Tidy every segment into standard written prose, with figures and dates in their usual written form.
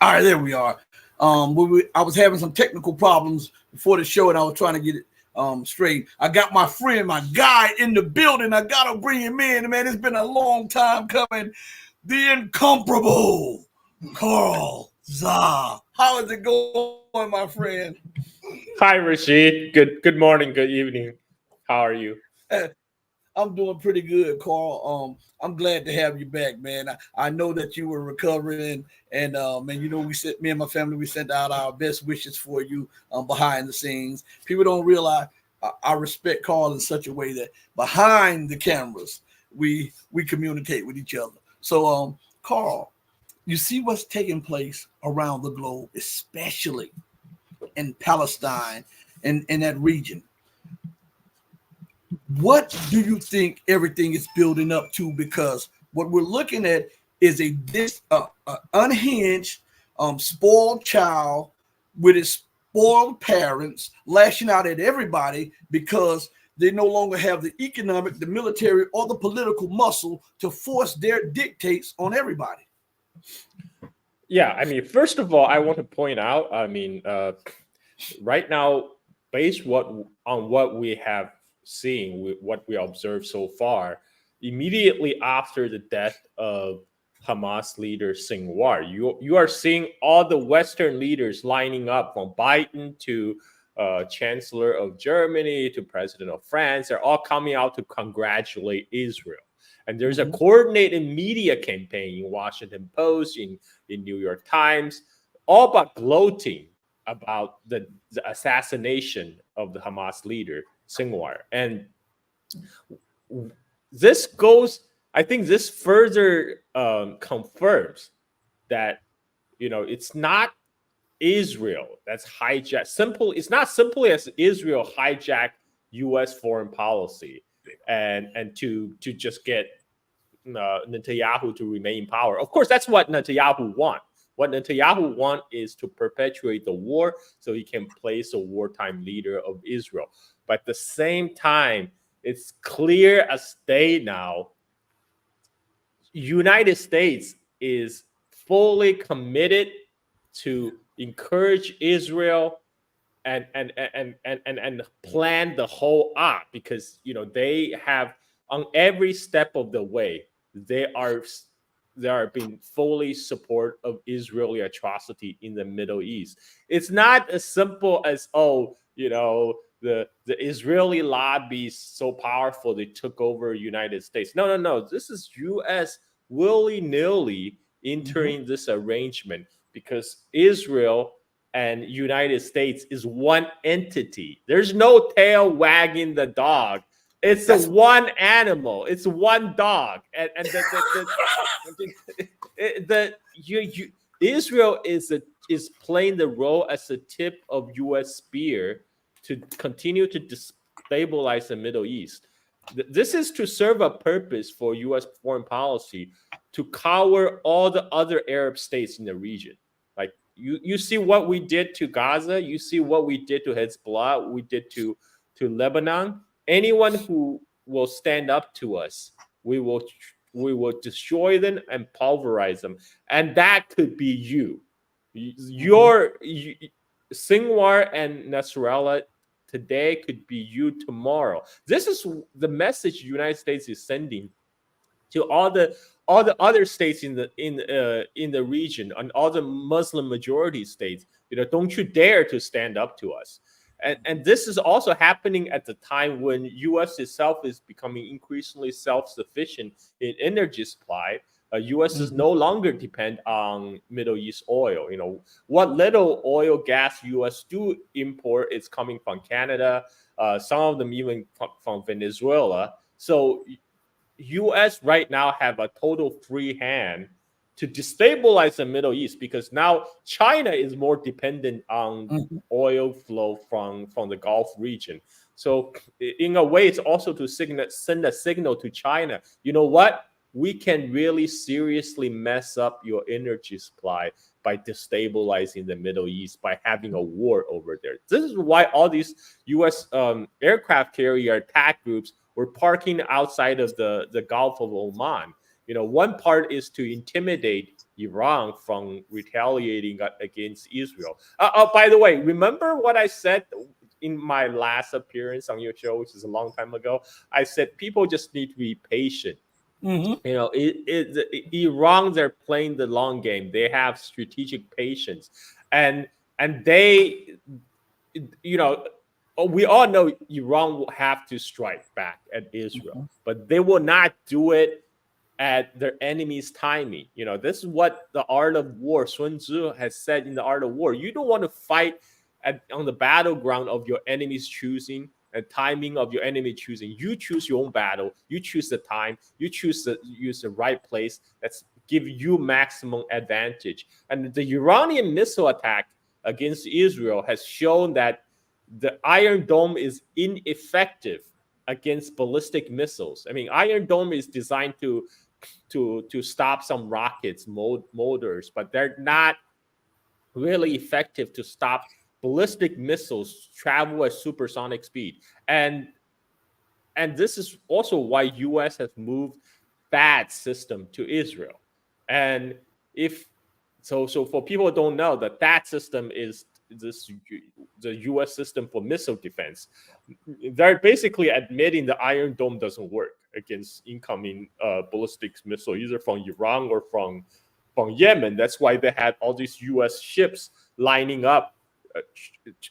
All right, there we are. I was having some technical problems before the show, and I was trying to get it straight. I got my friend, my guy in the building. I gotta bring him in, man. It's been a long time coming. The incomparable Carl Zha. How is it going, my friend? Hi, Rashid. Good morning, good evening. How are you? I'm doing pretty good, Carl. I'm glad to have you back, man. I know that you were recovering, and me and my family, we sent out our best wishes for you behind the scenes. People don't realize I respect Carl in such a way that behind the cameras, we communicate with each other. So, Carl, you see what's taking place around the globe, especially in Palestine and in that region. What do you think everything is building up to? Because what we're looking at is this unhinged, spoiled child with his spoiled parents lashing out at everybody because they no longer have the economic, the military, or the political muscle to force their dictates on everybody. Yeah, I mean, first of all, I want to point out, right now, based on what we have seen, what we observed so far, immediately after the death of Hamas leader Sinwar, you are seeing all the Western leaders lining up, from Biden to Chancellor of Germany to President of France. They're all coming out to congratulate Israel. And there's a coordinated media campaign in Washington Post, in New York Times, all but gloating about the assassination of the Hamas leader Sinwar. And I think this further confirms that, it's not Israel that's hijacked. It's not simply as Israel hijacked U.S. foreign policy and to just get Netanyahu to remain in power. Of course, that's what Netanyahu wants. What Netanyahu wants is to perpetuate the war so he can place a wartime leader of Israel. But at the same time, it's clear as day now, United States is fully committed to encourage Israel and plan the whole op, because they have, on every step of the way, they are being fully support of Israeli atrocity in the Middle East. It's not as simple as the Israeli lobby is so powerful they took over United States. No. This is U.S. willy-nilly entering this arrangement because Israel and United States is one entity. There's no tail wagging the dog. It's one animal. It's one dog, and Israel is playing the role as a tip of U.S. spear to continue to destabilize the Middle East. This is to serve a purpose for U.S. foreign policy, to cower all the other Arab states in the region. Like you see what we did to Gaza, you see what we did to Hezbollah, we did to Lebanon. Anyone who will stand up to us, we will destroy them and pulverize them. And that could be you. Sinwar and Nasrallah today could be you tomorrow. This is the message the United States is sending to all the other states in the region, and all the Muslim majority states. Don't you dare to stand up to us. And this is also happening at the time when U.S. itself is becoming increasingly self-sufficient in energy supply. U.S. is no longer depend on Middle East oil. What little oil, gas U.S. do import is coming from Canada, some of them even from Venezuela. So U.S. right now have a total free hand to destabilize the Middle East, because now China is more dependent on oil flow from the Gulf region. So in a way, it's also to send a signal to China. You know what? We can really seriously mess up your energy supply by destabilizing the Middle East, by having a war over there. This is why all these U.S. Aircraft carrier attack groups were parking outside of the Gulf of Oman. One part is to intimidate Iran from retaliating against Israel. By the way, remember what I said in my last appearance on your show, which is a long time ago? I said people just need to be patient. Mm-hmm. Iran, they're playing the long game. They have strategic patience, and they, we all know Iran will have to strike back at Israel, but they will not do it at their enemy's timing. This is what the art of war, Sun Tzu has said in the art of war. You don't want to fight on the battleground of your enemy's choosing and timing of your enemy choosing. You choose your own battle. You choose the time. You use the right place. That's give you maximum advantage. And the Iranian missile attack against Israel has shown that the Iron Dome is ineffective against ballistic missiles. I mean, Iron Dome is designed to stop some rockets, motors, but they're not really effective to stop ballistic missiles travel at supersonic speed. And this is also why U.S. has moved that system to Israel. And so for people who don't know, that system is the U.S. system for missile defense. They're basically admitting the Iron Dome doesn't work against incoming ballistic missile, either from Iran or from Yemen. That's why they had all these U.S. ships lining up,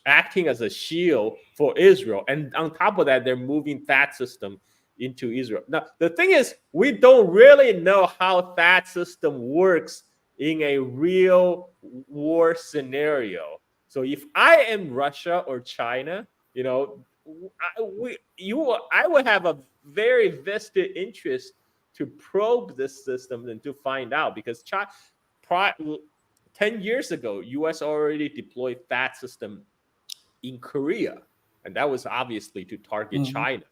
acting as a shield for Israel. And on top of that, they're moving that system into Israel. Now, the thing is, we don't really know how that system works in a real war scenario. So if I am Russia or China, I would have a very vested interest to probe this system and to find out, because 10 years ago, U.S. already deployed that system in Korea. And that was obviously to target China,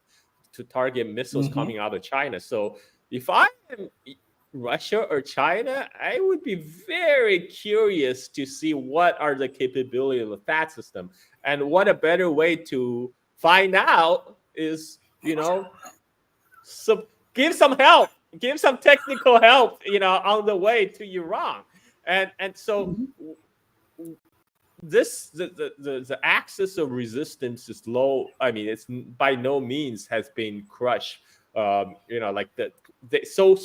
to target missiles coming out of China. So if I am Russia or China, I would be very curious to see what are the capabilities of that system. And what a better way to find out is, give some help, give some technical help, on the way to Iran. And so the axis of resistance is low. I mean, it's by no means has been crushed. So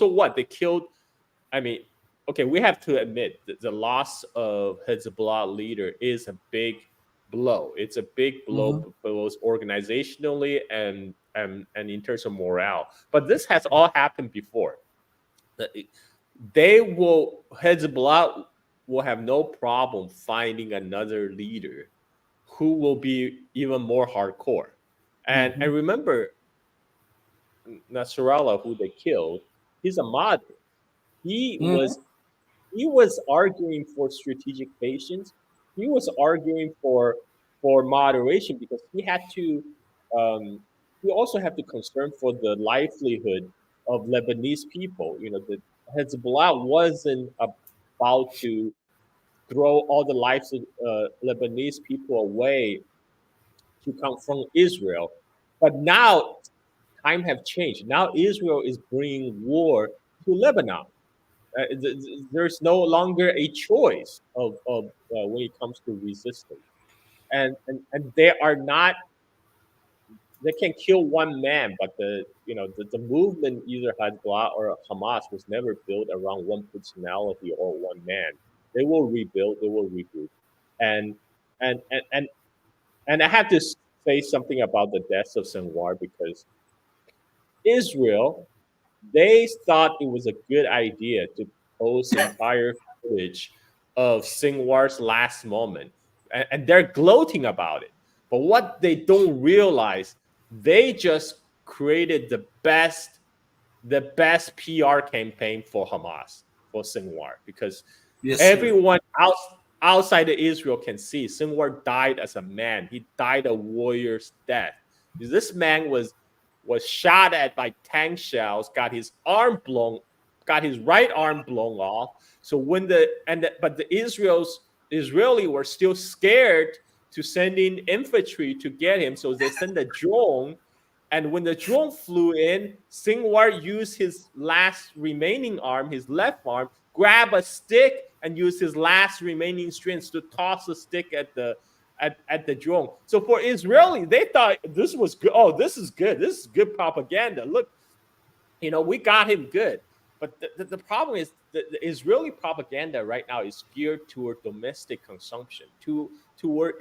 what they killed. I mean, okay, we have to admit that the loss of Hezbollah leader is a big blow. It's a big blow both organizationally and in terms of morale. But this has all happened before. Hezbollah will have no problem finding another leader who will be even more hardcore. And remember, Nasrallah, who they killed, he's a moderate. He was arguing for strategic patience. He was arguing for moderation, because he had to. He also had to concern for the livelihood of Lebanese people. The Hezbollah wasn't about to throw all the lives of Lebanese people away to confront Israel. But now time have changed. Now Israel is bringing war to Lebanon. There's no longer a choice of when it comes to resistance, and they are not. They can kill one man, but the movement, either Hezbollah or Hamas, was never built around one personality or one man. They will rebuild. They will regroup, and and and and I have to say something about the deaths of Sinwar, because Israel, they thought it was a good idea to post entire footage of Sinwar's last moment, and they're gloating about it. But what they don't realize, they just created the best PR campaign for Hamas, for Sinwar, because everyone outside of Israel can see Sinwar died as a man. He died a warrior's death. This man was shot at by tank shells, got his right arm blown off. So but the Israeli were still scared to send in infantry to get him, so they sent a drone And when the drone flew in, Sinwar used his last remaining arm, his left arm, grab a stick and use his last remaining strength to toss the stick at the drone. So for Israeli, they thought this was good. Oh, this is good. This is good propaganda. Look, we got him good. But the problem is the Israeli propaganda right now is geared toward domestic consumption, toward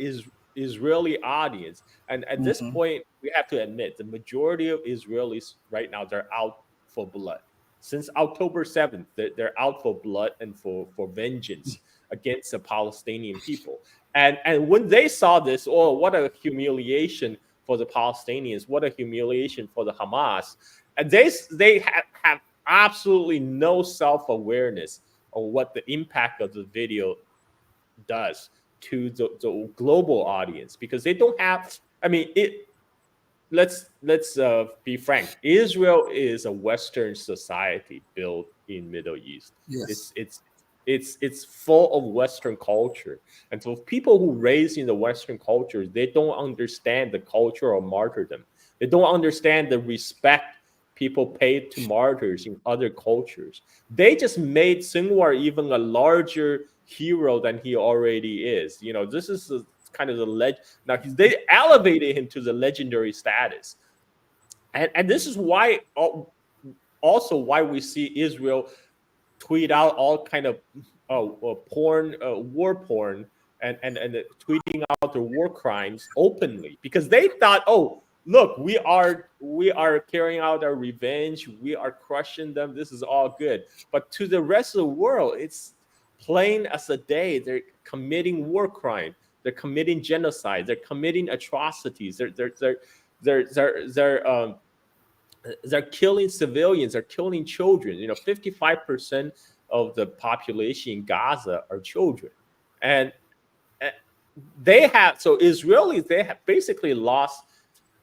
Israeli audience. And at this Mm-hmm. point, we have to admit the majority of Israelis right now, they're out for blood. Since October 7th, they're out for blood and for vengeance against the Palestinian people. And when they saw this, oh, what a humiliation for the Palestinians, what a humiliation for the Hamas. And they have absolutely no self-awareness of what the impact of the video does to the global audience, because they don't have, I mean, let's be frank. Israel is a Western society built in Middle East. Yes. It's full of Western culture, and so people who raise in the Western culture, they don't understand the culture of martyrdom. They don't understand the respect people paid to martyrs in other cultures. They just made Sinwar even a larger hero than he already is. This is kind of the now they elevated him to the legendary status, and this is why also why we see Israel tweet out all kind of porn, war porn, and tweeting out their war crimes openly, because they thought, oh, look, we are carrying out our revenge, we are crushing them, this is all good. But to the rest of the world, it's plain as a day. They're committing war crime, they're committing genocide, they're committing atrocities, they're killing civilians, they're killing children. 55% of the population in Gaza are children, and Israelis, they have basically lost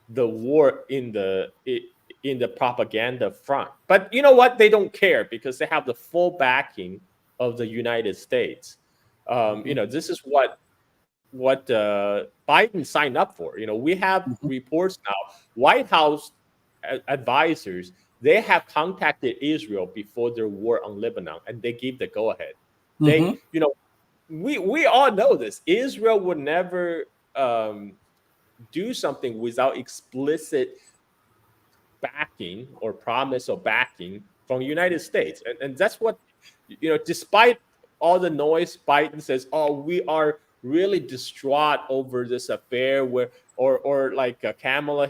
the war in the propaganda front. But you know what? They don't care, because they have the full backing of the United States. This is what Biden signed up for. We have Mm-hmm. reports now. White House advisors, they have contacted Israel before their war on Lebanon, and they gave the go ahead. Mm-hmm. We all know this. Israel would never do something without explicit backing or promise of backing from the United States. And that's what, despite all the noise, Biden says, oh, we are really distraught over this affair, where, or like Kamala,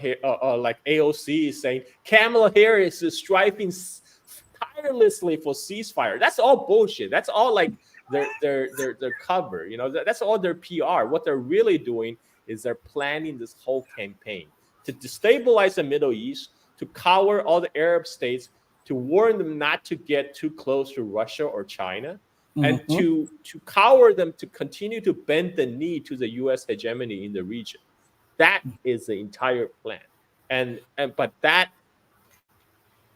like AOC is saying, Kamala Harris is striving tirelessly for ceasefire. That's all bullshit. That's all like their cover. That's all their PR. What they're really doing is they're planning this whole campaign to destabilize the Middle East, to cower all the Arab states, to warn them not to get too close to Russia or China, and Mm-hmm. to cower them to continue to bend the knee to the U.S. hegemony in the region. That is the entire plan.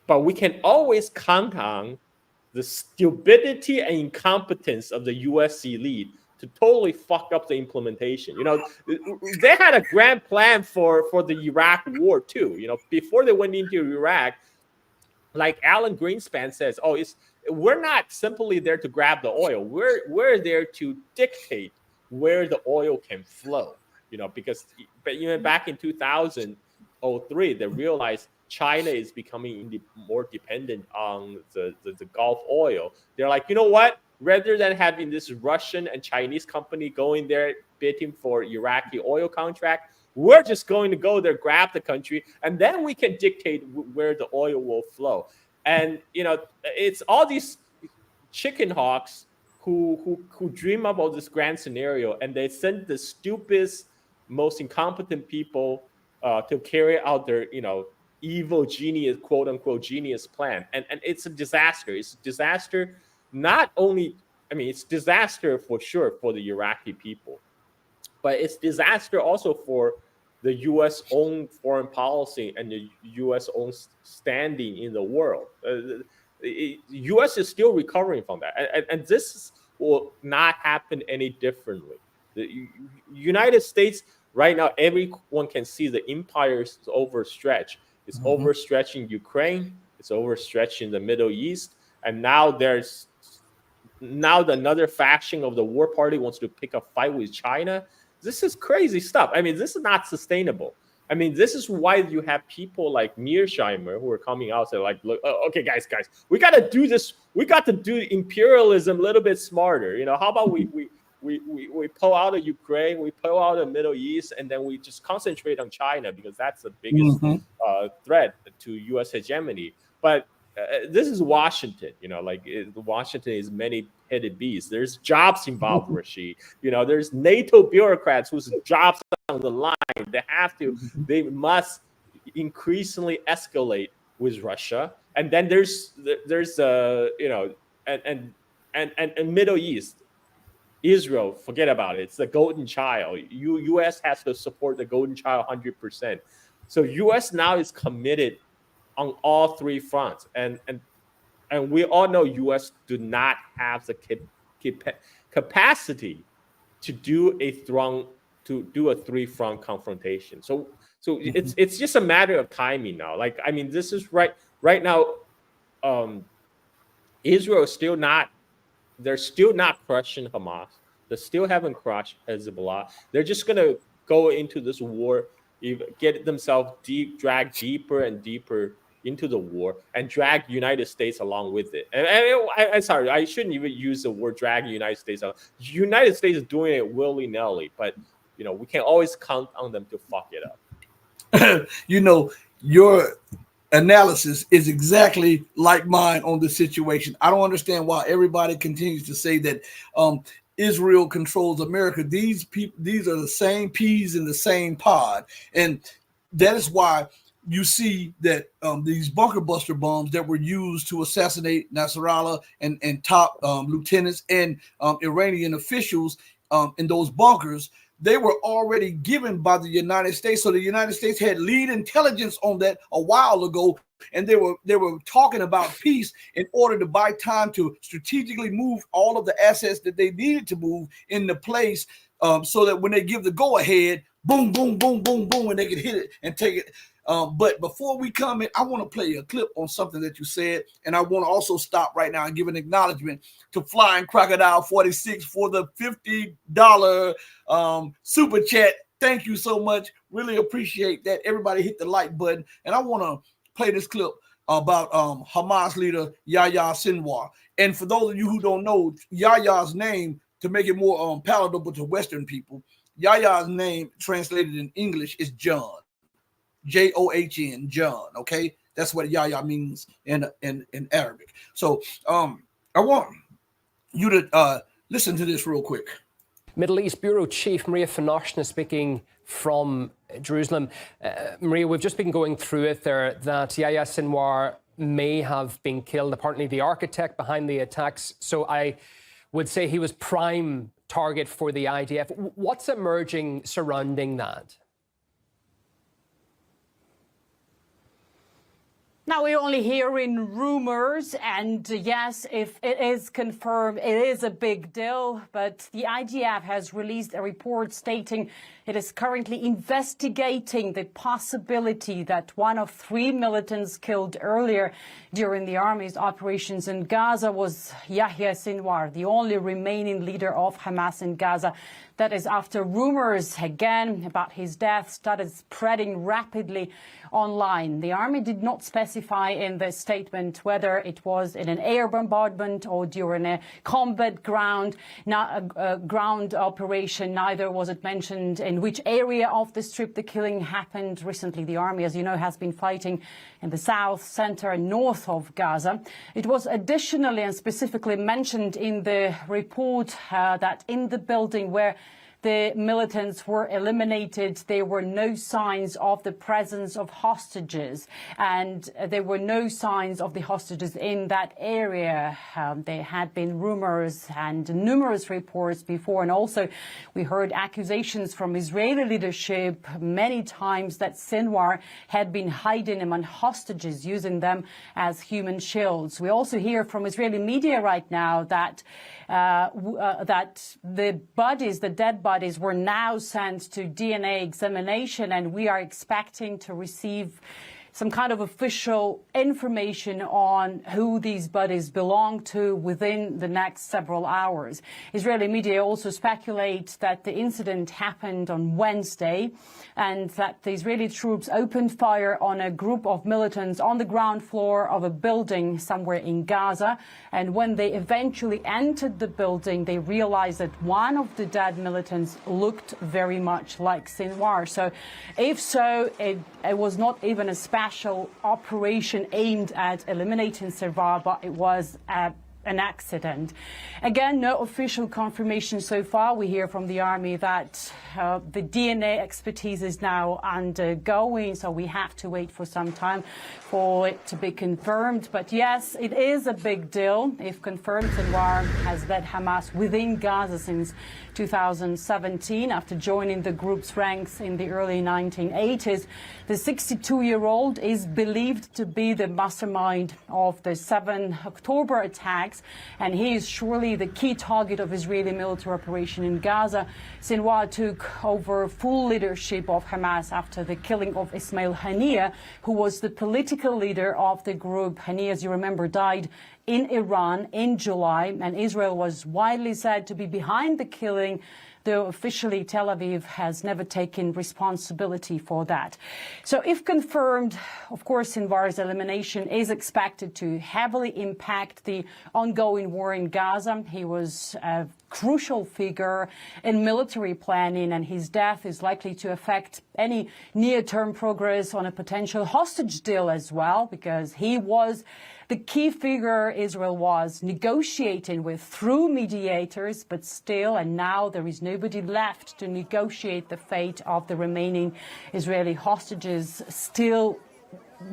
But we can always count on the stupidity and incompetence of the U.S. elite to totally fuck up the implementation. They had a grand plan for the Iraq war too. Before they went into Iraq, like Alan Greenspan says, oh, we're not simply there to grab the oil. We're there to dictate where the oil can flow. Because back in 2003, they realized China is becoming more dependent on the Gulf oil. They're like, you know what? Rather than having this Russian and Chinese company going there bidding for Iraqi oil contract, we're just going to go there, grab the country, and then we can dictate where the oil will flow. And it's all these chicken hawks who dream about this grand scenario, and they send the stupidest, most incompetent people to carry out their evil genius, quote unquote genius plan. And it's a disaster. It's a disaster. Not only, it's disaster for sure for the Iraqi people, but it's disaster also for the U.S. own foreign policy and the U.S. own standing in the world. The U.S. is still recovering from that, and this will not happen any differently. The United States right now, everyone can see the empire is overstretched, It's overstretching Ukraine. It's overstretching the Middle East. And now another faction of the war party wants to pick a fight with China. This is crazy stuff. I mean, this is not sustainable. I mean, this is why you have people like Mearsheimer who are coming out and say, like, look, okay, guys, we got to do this. We got to do imperialism a little bit smarter. You know, how about we pull out of Ukraine, we pull out of the Middle East, and then we just concentrate on China because that's the biggest threat to U.S. hegemony. But this is Washington, you know, like Washington is many-headed beast. There's jobs involved, Rashid. You know, there's NATO bureaucrats whose jobs are on the line. They must increasingly escalate with Russia. And then there's you know, and Middle East. Israel, forget about it. It's the golden child. U.S. has to support the golden child 100%. So U.S. now is committed on all three fronts, and we all know U.S. do not have the capacity to do a three-front confrontation. So it's just a matter of timing now. Like, I mean, this is right now. Israel is still not. They're still not crushing Hamas. They still haven't crushed Hezbollah. They're just going to go into this war, get themselves dragged deeper and deeper into the war, and drag the United States along with it. And I'm sorry, I shouldn't even use the word drag the United States. The United States is doing it willy-nilly, but you know, we can always count on them to fuck it up. You know, your analysis is exactly like mine on the situation. I don't understand why everybody continues to say that Israel controls America. These are the same peas in the same pod, and that is why you see that these bunker buster bombs that were used to assassinate Nasrallah and top lieutenants and Iranian officials in those bunkers, they were already given by the United States. So the United States had lead intelligence on that a while ago, and they were talking about peace in order to buy time to strategically move all of the assets that they needed to move into place, so that when they give the go ahead, boom, boom, boom, boom, boom, and they can hit it and take it. But before we come in, I want to play a clip on something that you said, and I want to also stop right now and give an acknowledgement to Flying Crocodile 46 for the $50 super chat. Thank you so much. Really appreciate that. Everybody hit the like button, and I want to play this clip about Hamas leader Yahya Sinir. And for those of you who don't know, Yahya's name, to make it more palatable to Western people, Yahya's name translated in English is John. John, John. Okay, that's what Yahya means in Arabic. So I want you to listen to this real quick. Middle East Bureau Chief Maria Finoshna speaking from Jerusalem. Maria, we've just been going through it there that Yahya Sinir may have been killed, apparently the architect behind the attacks. So I would say he was prime target for the IDF. What's emerging surrounding that? Now, we're only hearing rumors, and yes, if it is confirmed, it is a big deal. But the IDF has released a report stating it is currently investigating the possibility that one of 3 militants killed earlier during the army's operations in Gaza was Yahya Sinir, the only remaining leader of Hamas in Gaza. That is after rumors again about his death started spreading rapidly online. The army did not specify in the statement whether it was in an air bombardment or during a combat ground operation. Neither was it mentioned in which area of the strip the killing happened. Recently, the army, as you know, has been fighting in the south, center, and north of Gaza. It was additionally and specifically mentioned in the report that in the building where the militants were eliminated, there were no signs of the presence of hostages, and there were no signs of the hostages in that area. There had been rumors and numerous reports before, and also we heard accusations from Israeli leadership many times that Sinir had been hiding among hostages, using them as human shields. We also hear from Israeli media right now that the dead bodies were now sent to DNA examination, and we are expecting to receive some kind of official information on who these bodies belong to within the next several hours. Israeli media also speculate that the incident happened on Wednesday and that the Israeli troops opened fire on a group of militants on the ground floor of a building somewhere in Gaza. And when they eventually entered the building, they realized that one of the dead militants looked very much like Sinwar. So if so, it was not even a special operation aimed at eliminating Sinwar, but it was an accident. Again, no official confirmation so far. We hear from the army that the DNA expertise is now undergoing, so we have to wait for some time for it to be confirmed. But yes, it is a big deal. If confirmed, Sinwar has led Hamas within Gaza since 2017 after joining the group's ranks in the early 1980s. The 62-year-old is believed to be the mastermind of the 7 October attacks, and he is surely the key target of Israeli military operation in Gaza. Sinwar took over full leadership of Hamas after the killing of Ismail Haniyeh, who was the political leader of the group. Haniyeh, as you remember, died in Iran in July, and Israel was widely said to be behind the killing, though officially Tel Aviv has never taken responsibility for that. So if confirmed, of course, Sinwar's elimination is expected to heavily impact the ongoing war in Gaza. He was a crucial figure in military planning, and his death is likely to affect any near-term progress on a potential hostage deal as well, because he was the key figure Israel was negotiating with through mediators, but still, and now there is nobody left to negotiate the fate of the remaining Israeli hostages still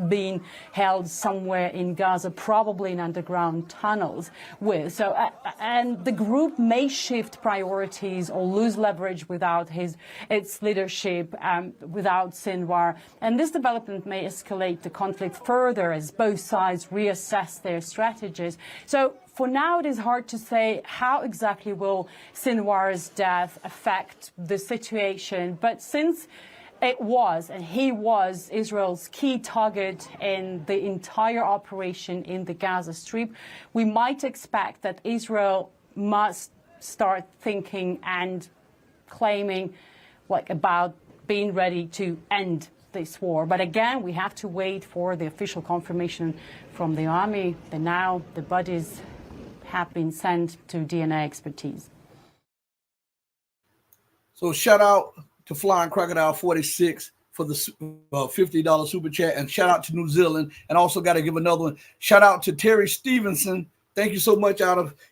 being held somewhere in Gaza, probably in underground tunnels with. So, and the group may shift priorities or lose leverage without its leadership, without Sinwar. And this development may escalate the conflict further as both sides reassess their strategies. So for now, it is hard to say how exactly will Sinwar's death affect the situation. But since it was, and he was, Israel's key target in the entire operation in the Gaza Strip, we might expect that Israel must start thinking and claiming about being ready to end this war. But again, we have to wait for the official confirmation from the army. Now the bodies have been sent to DNA expertise. So shout out to Flying Crocodile 46 for the $50 super chat, and shout out to New Zealand. And also got to give another one. Shout out to Terry Stevenson. Thank you so much.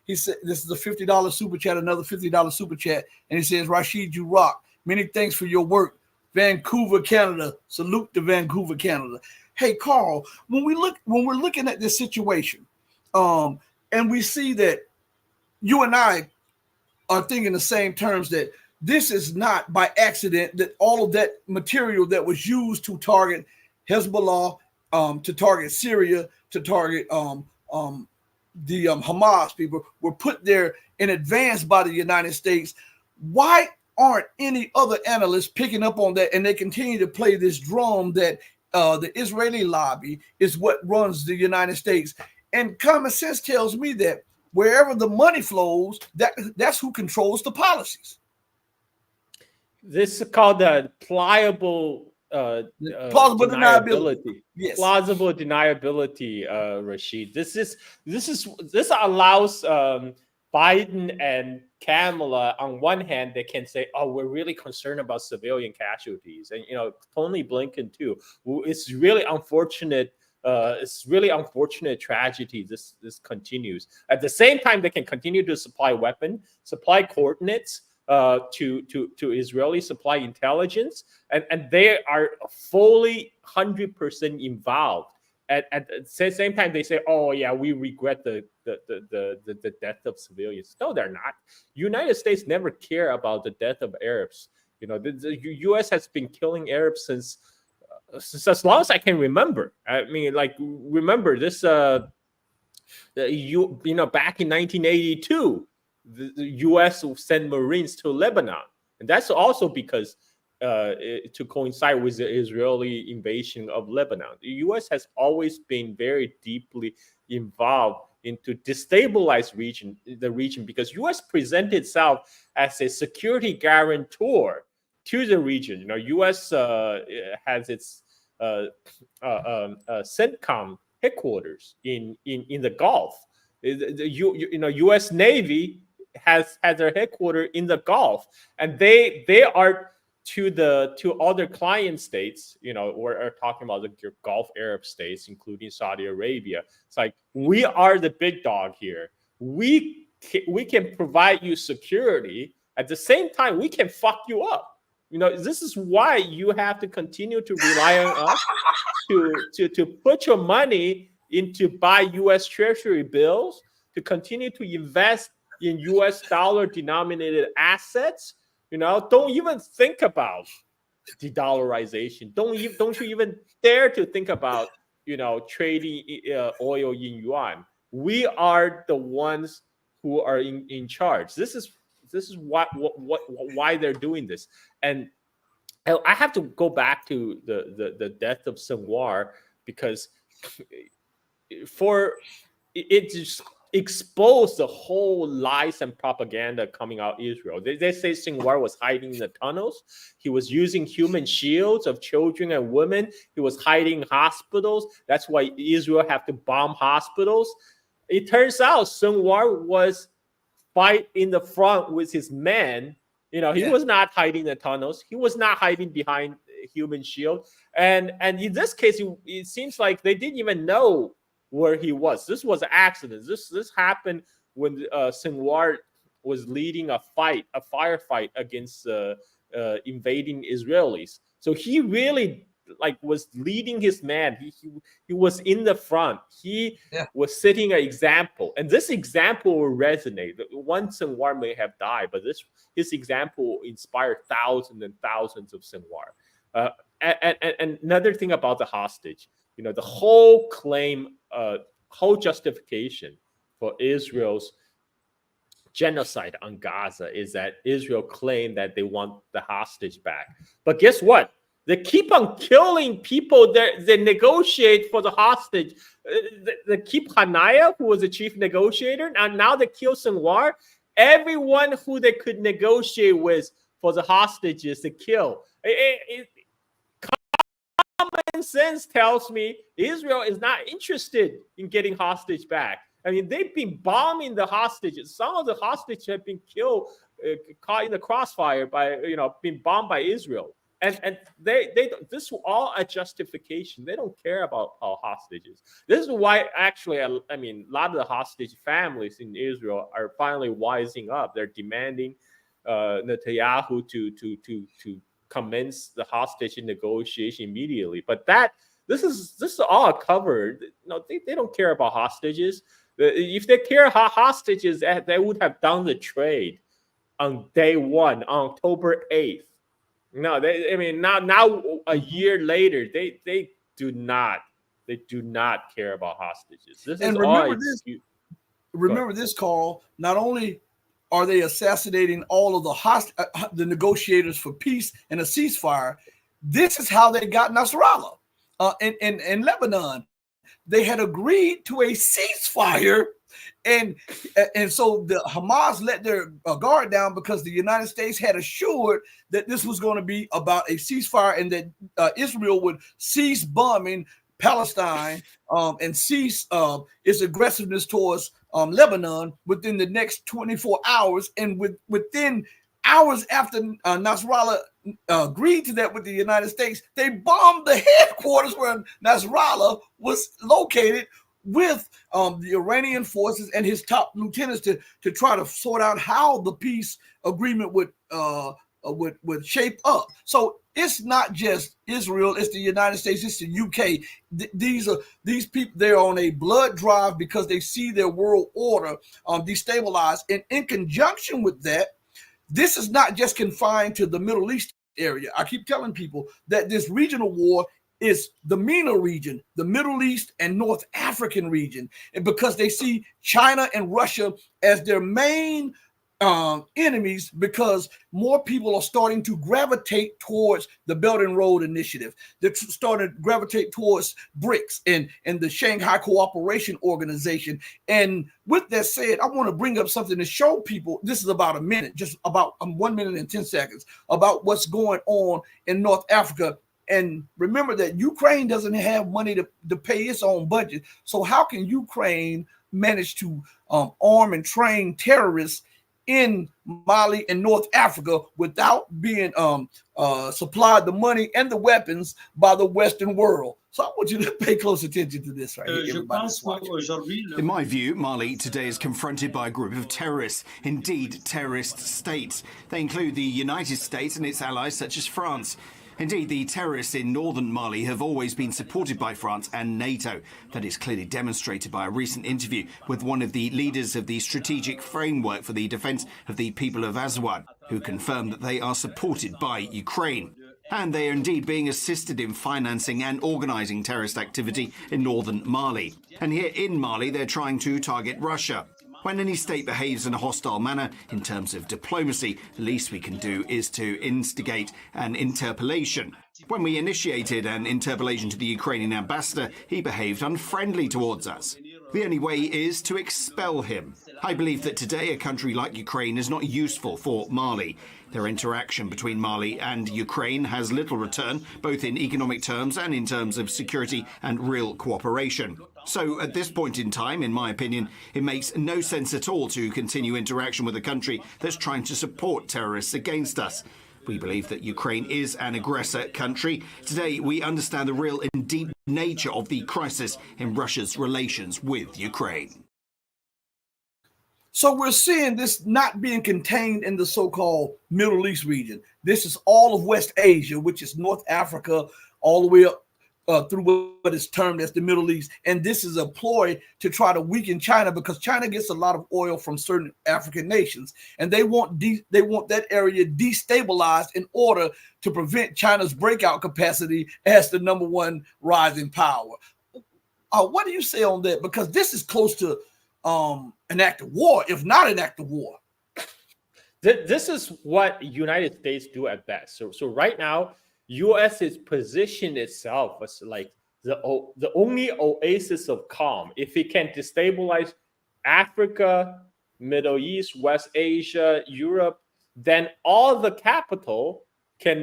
He said this is a $50 super chat, another $50 super chat, and he says, Rashid, you rock. Many thanks for your work, Vancouver, Canada. Salute to Vancouver, Canada. Hey, Carl, when we're looking at this situation, and we see that you and I are thinking the same terms, that this is not by accident, that all of that material that was used to target Hezbollah, to target Syria, to target the Hamas people were put there in advance by the United States. Why aren't any other analysts picking up on that, and they continue to play this drum that the Israeli lobby is what runs the United States? And common sense tells me that wherever the money flows, that's who controls the policies. This is called the plausible deniability. Yes. Plausible deniability, Rashid. This allows Biden and Kamala, on one hand, they can say, "Oh, we're really concerned about civilian casualties," and Tony Blinken too. It's really unfortunate. It's really unfortunate tragedy. This continues. At the same time, they can continue to supply weapons, supply coordinates to Israeli, supply intelligence, and they are fully 100% involved. At the same time, they say, "Oh yeah, we regret the death of civilians." No, they're not. United States never care about the death of Arabs. The U.S. has been killing Arabs since as long as I can remember. I mean, remember this. Back in 1982, the U.S. sent Marines to Lebanon, and that's also because to coincide with the Israeli invasion of Lebanon. The U.S. has always been very deeply involved into destabilize the region because U.S. presented itself as a security guarantor to the region. U.S. Has its CENTCOM headquarters in the Gulf. U.S. Navy has their headquarters in the Gulf, and they are to other client states. We're talking about the Gulf Arab states, including Saudi Arabia. It's like we are the big dog here. We can provide you security. At the same time, we can fuck you up. This is why you have to continue to rely on us to put your money into buy U.S. Treasury bills, to continue to invest in U.S. dollar denominated assets. Don't even think about de-dollarization. Don't you even dare to think about trading oil in yuan. We are the ones who are in charge. This is why they're doing this. And I have to go back to the death of Sinwar because it just exposed the whole lies and propaganda coming out of Israel. They say Sinwar was hiding in the tunnels. He was using human shields of children and women. He was hiding in hospitals. That's why Israel have to bomb hospitals. It turns out Sinwar was fight in the front with his men. He was not hiding in the tunnels. He was not hiding behind a human shield. And in this case, it seems like they didn't even know where he was. This was an accident. This happened when Sinwar was leading a firefight against invading Israelis. So he really was leading his man. He was in the front. He was setting an example, and this example will resonate. One Sinwar may have died, but his example inspired thousands and thousands of Sinwar. And another thing about the hostage, the whole claim, whole justification for Israel's genocide on Gaza is that Israel claimed that they want the hostage back. But guess what? They keep on killing people. They negotiate for the hostage. They keep Hanaya, who was the chief negotiator, and now they kill Sinwar. Everyone who they could negotiate with for the hostages, they kill. Common sense tells me Israel is not interested in getting hostage back. I mean, they've been bombing the hostages. Some of the hostages have been killed, caught in the crossfire by, being bombed by Israel. And they this is all a justification. They don't care about our hostages. This is why, actually, a lot of the hostage families in Israel are finally wising up. They're demanding Netanyahu to commence the hostage negotiation immediately. But this is all covered. They don't care about hostages. If they care about hostages, they would have done the trade on day one, on October 8th. No, now a year later, they do not care about hostages. This and is remember all this. Remember this, Carl. Not only are they assassinating all of the negotiators for peace and a ceasefire, this is how they got Nasrallah in Lebanon. They had agreed to a ceasefire. And so the Hamas let their guard down because the United States had assured that this was going to be about a ceasefire and that Israel would cease bombing Palestine and cease its aggressiveness towards Lebanon within the next 24 hours. And within hours after Nasrallah agreed to that with the United States, they bombed the headquarters where Nasrallah was located with the Iranian forces and his top lieutenants to try to sort out how the peace agreement would shape up. So it's not just Israel, it's the United States, it's the UK. These people, they're on a blood drive because they see their world order destabilized. And in conjunction with that, this is not just confined to the Middle East area. I keep telling people that this regional war is the MENA region, the Middle East and North African region, and because they see China and Russia as their main enemies, because more people are starting to gravitate towards the Belt and Road Initiative. They're starting to gravitate towards BRICS and the Shanghai Cooperation Organization. And with that said, I want to bring up something to show people. This is about a minute, just about 1 minute and 10 seconds, about what's going on in North Africa. And remember that Ukraine doesn't have money to pay its own budget. So how can Ukraine manage to arm and train terrorists in Mali and North Africa without being supplied the money and the weapons by the Western world? So I want you to pay close attention to this right here, everybody that's watching. In my view, Mali today is confronted by a group of terrorists, indeed terrorist states. They include the United States and its allies such as France. Indeed, the terrorists in northern Mali have always been supported by France and NATO. That is clearly demonstrated by a recent interview with one of the leaders of the Strategic Framework for the Defence of the People of Azawad, who confirmed that they are supported by Ukraine. And they are indeed being assisted in financing and organising terrorist activity in northern Mali. And here in Mali, they're trying to target Russia. When any state behaves in a hostile manner, in terms of diplomacy, the least we can do is to instigate an interpellation. When we initiated an interpellation to the Ukrainian ambassador, he behaved unfriendly towards us. The only way is to expel him. I believe that today a country like Ukraine is not useful for Mali. Their interaction between Mali and Ukraine has little return, both in economic terms and in terms of security and real cooperation. So at this point in time, in my opinion, it makes no sense at all to continue interaction with a country that's trying to support terrorists against us. We believe that Ukraine is an aggressor country. Today, we understand the real and deep nature of the crisis in Russia's relations with Ukraine. So we're seeing this not being contained in the so-called Middle East region. This is all of West Asia, which is North Africa, all the way up through what is termed as the Middle East. And this is a ploy to try to weaken China, because China gets a lot of oil from certain African nations, and they want that area destabilized in order to prevent China's breakout capacity as the #1 rising power. What do you say on that? Because this is close to an act of war, if not an act of war. This is what United States do at best. So right now, U.S. is positioned itself as like the only oasis of calm. If it can destabilize Africa, Middle East, West Asia, Europe, then all the capital can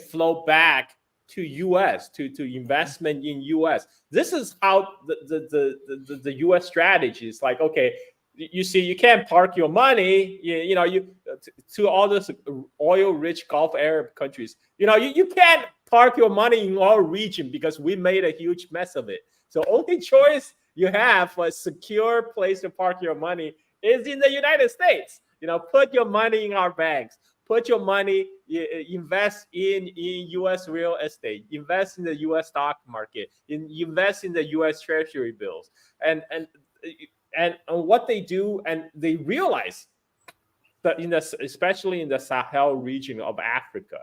flow back to U.S. to investment in U.S. This is how the U.S. strategy is like. Okay, you see, you can't park your money, to all those oil-rich Gulf Arab countries. You can't park your money in our region because we made a huge mess of it. So only choice you have for a secure place to park your money is in the United States. Put your money in our banks. Put your money, invest in U.S. real estate, invest in the U.S. stock market, invest in the U.S. Treasury bills, and what they do, and they realize that especially in the Sahel region of Africa,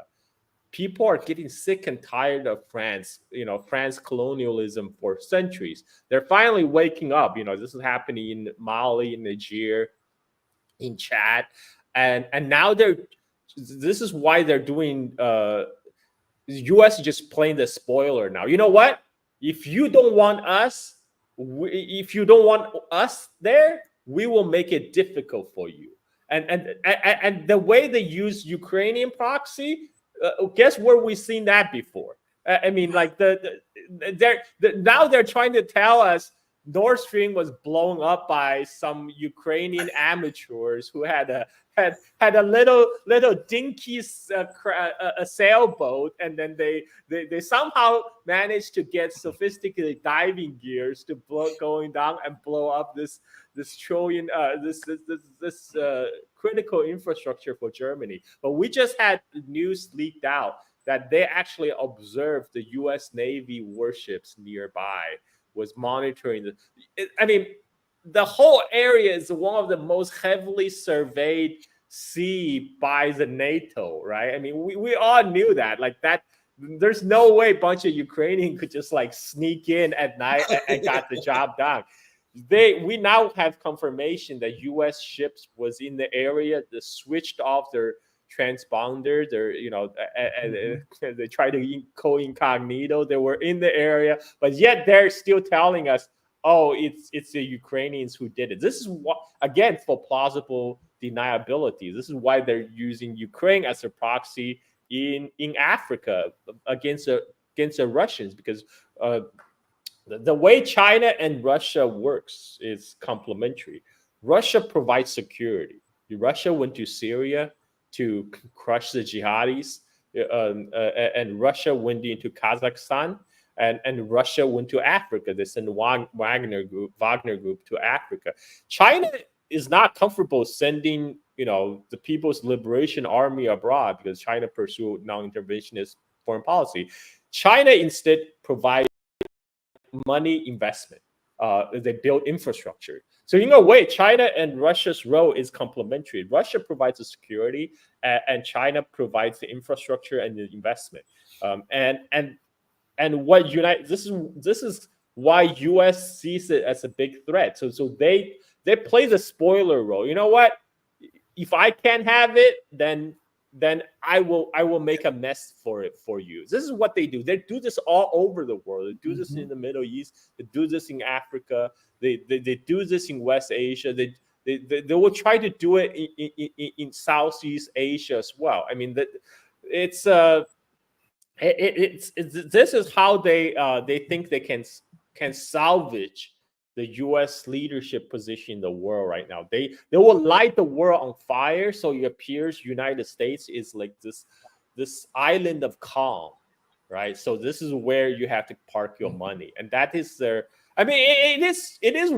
people are getting sick and tired of France, France colonialism for centuries. They're finally waking up. This is happening in Mali, in Niger, in Chad, and now this is why they're doing. The U.S. is just playing the spoiler now. You know what? If you don't want us, there, we will make it difficult for you. And the way they use Ukrainian proxy, guess where we've seen that before? I mean, like now they're trying to tell us Nord Stream was blown up by some Ukrainian amateurs who had a little dinky a sailboat, and then they somehow managed to get sophisticated diving gears to going down and blow up this trillion this critical infrastructure for Germany. But we just had news leaked out that they actually observed the U.S. Navy warships nearby, was monitoring the whole area is one of the most heavily surveyed sea by the NATO, right? I mean, we all knew that. Like that, there's no way a bunch of Ukrainians could just like sneak in at night and got the job done. we now have confirmation that U.S. ships was in the area. They switched off their transponder. They tried to go incognito. They were in the area, but yet they're still telling us, "Oh, it's the Ukrainians who did it." This is what, again, for plausible deniability. This is why they're using Ukraine as a proxy in Africa against the Russians, because the way China and Russia works is complementary. Russia provides security. Russia went to Syria to crush the jihadis, and Russia went into Kazakhstan, and Russia went to Africa. They sent Wagner group to Africa. China is not comfortable sending, the People's Liberation Army abroad, because China pursued non-interventionist foreign policy. China instead provides money investment. They build infrastructure. So in a way, China and Russia's role is complementary. Russia provides the security, and China provides the infrastructure and the investment. And what this is why U.S. sees it as a big threat. So they play the spoiler role. You know what? If I can't have it, then I will make a mess for you. This is what they do. They do this all over the world. They do this in the Middle East. They do this in Africa. They do this in West Asia. They will try to do it in Southeast Asia as well. I mean, this is how they think they can salvage the U.S. leadership position in the world right now. They will light the world on fire, so it appears United States is like this island of calm, right? So this is where you have to park your money, and that is their. I mean, it is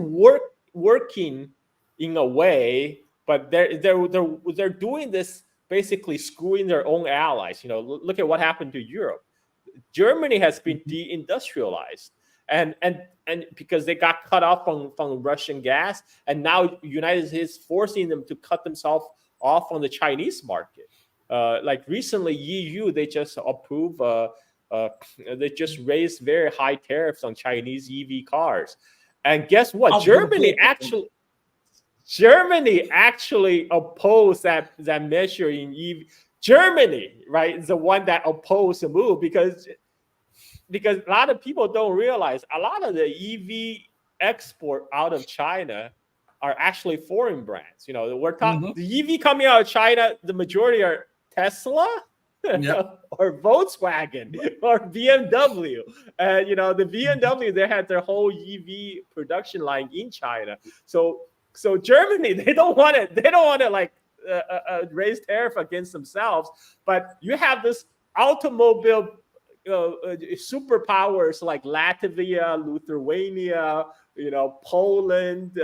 working in a way, but they're doing this basically screwing their own allies. Look at what happened to Europe. Germany has been deindustrialized. And because they got cut off from Russian gas, and now United States forcing them to cut themselves off on the Chinese market. Like recently, EU, they just approved, they just raised very high tariffs on Chinese EV cars. And guess what? Germany actually opposed that measure in EV. Germany, right, is the one that opposed the move, because a lot of people don't realize a lot of the EV export out of China are actually foreign brands. We're talking the EV coming out of China, the majority are Tesla or Volkswagen or BMW. The BMW, they had their whole EV production line in China. So Germany, they don't want to like raise tariff against themselves, but you have this automobile superpowers like Latvia, Lithuania, Poland,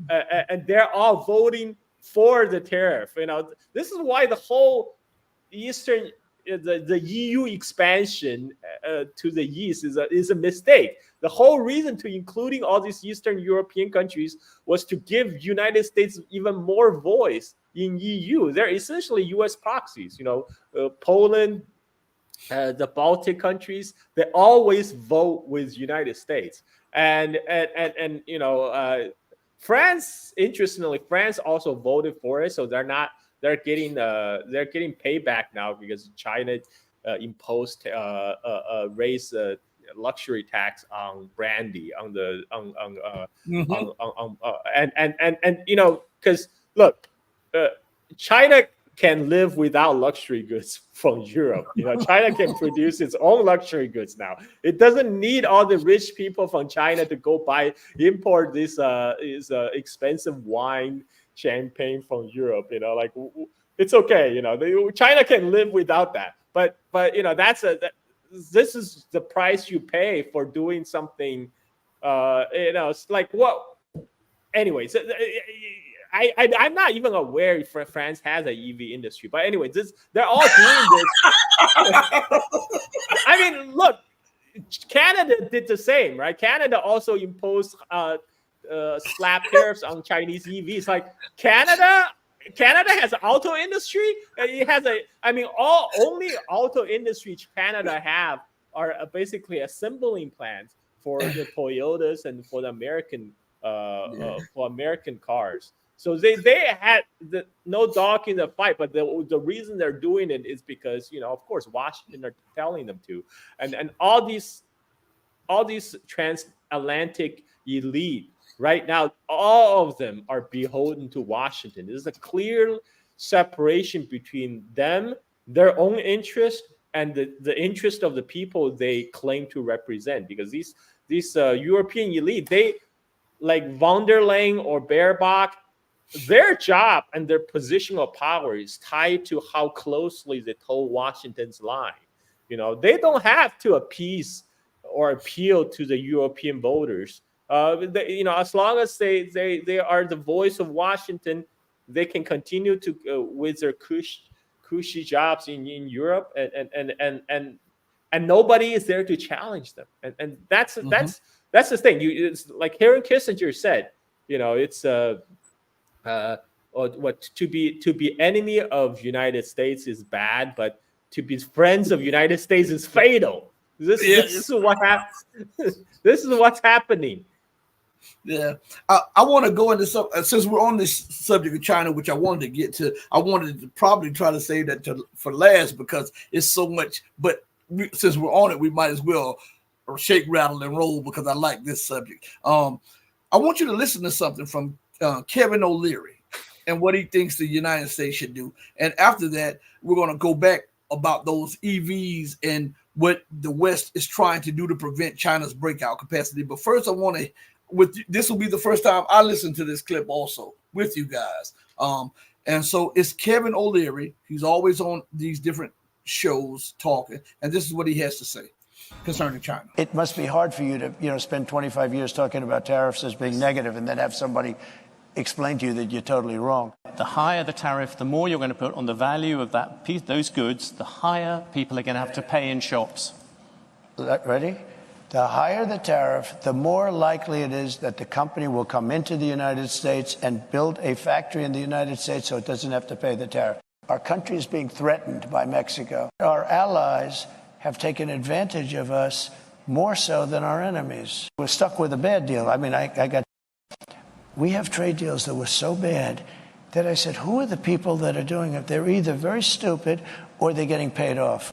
and they're all voting for the tariff. This is why the whole the EU expansion to the east is a mistake. The whole reason to including all these Eastern European countries was to give United States even more voice in EU. They're essentially U.S. proxies. Poland, the Baltic countries, they always vote with United States, and France. Interestingly, France also voted for it, so they're getting payback now because China imposed raised luxury tax on brandy because look, China can live without luxury goods from Europe. China can produce its own luxury goods now. It doesn't need all the rich people from China to go import this expensive wine, champagne from Europe. It's okay. China can live without that. But this is the price you pay for doing something. It's like what. Anyways. I'm not even aware if France has an EV industry, but anyway, they're all doing this. I mean, look, Canada did the same, right? Canada also imposed slap tariffs on Chinese EVs. Like Canada has an auto industry. It has only auto industry Canada have are basically assembling plants for the Toyotas and for the American for American cars. So they had no dog in the fight, but the reason they're doing it is because, of course, Washington are telling them to, and all these transatlantic elite right now, all of them are beholden to Washington. There's a clear separation between them, their own interest, and the interest of the people they claim to represent. Because these European elite, they like von der Leyen or Baerbock, their job and their position of power is tied to how closely they toe Washington's line. They don't have to appease or appeal to the European voters. As long as they are the voice of Washington, they can continue to with their cushy jobs in Europe, and nobody is there to challenge them. And that's the thing. It's like Henry Kissinger said. It's to be enemy of United States is bad, but to be friends of United States is fatal. This is what happens. This is what's happening. Yeah, I want to go into some, since we're on this subject of China, which I wanted to get to. I wanted to probably try to save that for last because it's so much. But since we're on it, we might as well shake, rattle, and roll because I like this subject. I want you to listen to something from Kevin O'Leary and what he thinks the United States should do. And after that, we're going to go back about those EVs and what the West is trying to do to prevent China's breakout capacity. But first, I want to. This will be the first time I listen to this clip also with you guys. And so it's Kevin O'Leary. He's always on these different shows talking. And this is what he has to say concerning China. It must be hard for you to, spend 25 years talking about tariffs as being negative and then have somebody explain to you that you're totally wrong. The higher the tariff, the more you're going to put on the value of that piece, those goods, the higher people are going to have to pay in shops. Ready? The higher the tariff, the more likely it is that the company will come into the United States and build a factory in the United States so it doesn't have to pay the tariff. Our country is being threatened by Mexico. Our allies have taken advantage of us more so than our enemies. We're stuck with a bad deal. I mean, we have trade deals that were so bad that I said, who are the people that are doing it? They're either very stupid or they're getting paid off.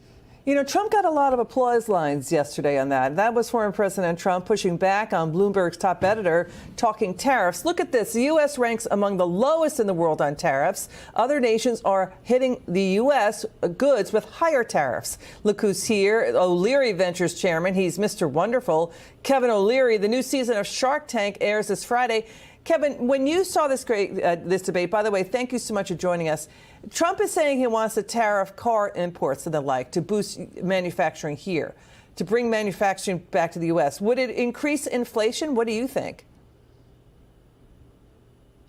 Trump got a lot of applause lines yesterday on that. That was former President Trump pushing back on Bloomberg's top editor talking tariffs. Look at this. The U.S. ranks among the lowest in the world on tariffs. Other nations are hitting the U.S. goods with higher tariffs. Look who's here. O'Leary Ventures chairman. He's Mr. Wonderful. Kevin O'Leary. The new season of Shark Tank airs this Friday. Kevin, when you saw this this debate, by the way, thank you so much for joining us. Trump is saying he wants to tariff car imports and the like to boost manufacturing here, to bring manufacturing back to the U.S. Would it increase inflation? What do you think?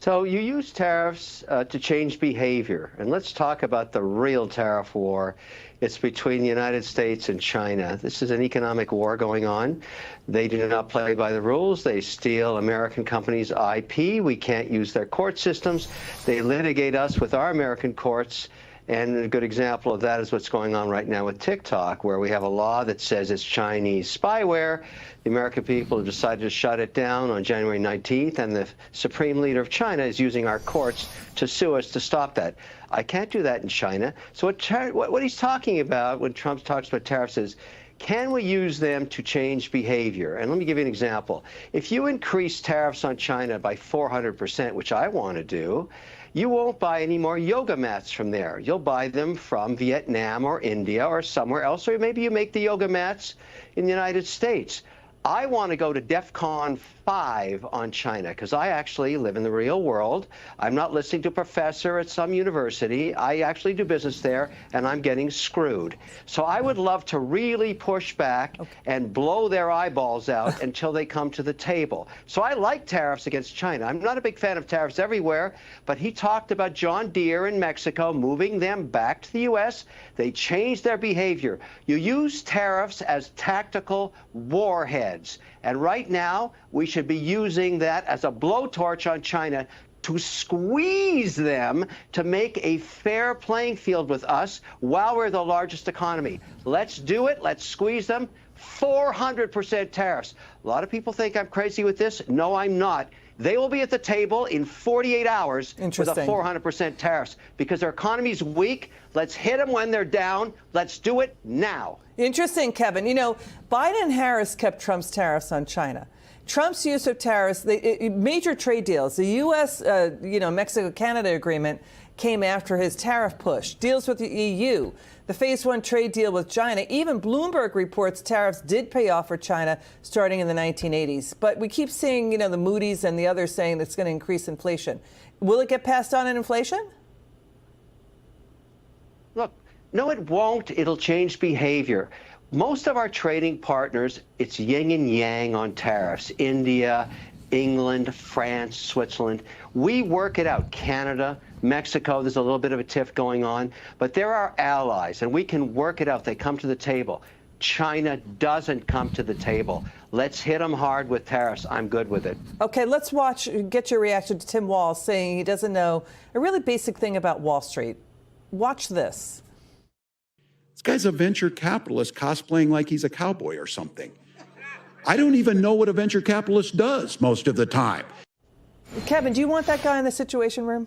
So you use tariffs to change behavior. And let's talk about the real tariff war. It's between the United States and China. This is an economic war going on. They do not play by the rules. They steal American companies' IP. We can't use their court systems. They litigate us with our American courts. And a good example of that is what's going on right now with TikTok, where we have a law that says it's Chinese spyware. The American people have decided to shut it down on January 19th, and the supreme leader of China is using our courts to sue us to stop that. I can't do that in China. So what he's talking about when Trump talks about tariffs is, can we use them to change behavior? And let me give you an example. If you increase tariffs on China by 400%, which I want to do, you won't buy any more yoga mats from there. You'll buy them from Vietnam or India or somewhere else, or maybe you make the yoga mats in the United States. I want to go to DEFCON 5 on China because I actually live in the real world. I'm not listening to a professor at some university. I actually do business there, and I'm getting screwed. So I would love to really push back and blow their eyeballs out until they come to the table. So I like tariffs against China. I'm not a big fan of tariffs everywhere, but he talked about John Deere in Mexico, moving them back to the U.S. They changed their behavior. You use tariffs as tactical warheads. And right now, we should be using that as a blowtorch on China to squeeze them to make a fair playing field with us while we're the largest economy. Let's do it. Let's squeeze them. 400% tariffs. A lot of people think I'm crazy with this. No, I'm not. They will be at the table in 48 hours with a 400% tariffs because their economy's weak. Let's hit them when they're down. Let's do it now. Interesting, Kevin. You know, Biden and Harris kept Trump's tariffs on China. Trump's use of tariffs, major trade deals, the U.S., Mexico-Canada agreement came after his tariff push. Deals with the EU, the Phase 1 trade deal with China. Even Bloomberg reports tariffs did pay off for China starting in the 1980s. But we keep seeing, the Moody's and the others saying that's going to increase inflation. Will it get passed on in inflation? Look, no, it won't. It'll change behavior. Most of our trading partners, it's yin and yang on tariffs. India, England, France, Switzerland. We work it out. Canada, Mexico, there's a little bit of a tiff going on. But they're our allies, and we can work it out. They come to the table. China doesn't come to the table. Let's hit them hard with tariffs. I'm good with it. Okay, let's get your reaction to Tim Walz saying he doesn't know a really basic thing about Wall Street. Watch this. This guy's a venture capitalist cosplaying like he's a cowboy or something. I don't even know what a venture capitalist does most of the time. Kevin, do you want that guy in the Situation Room?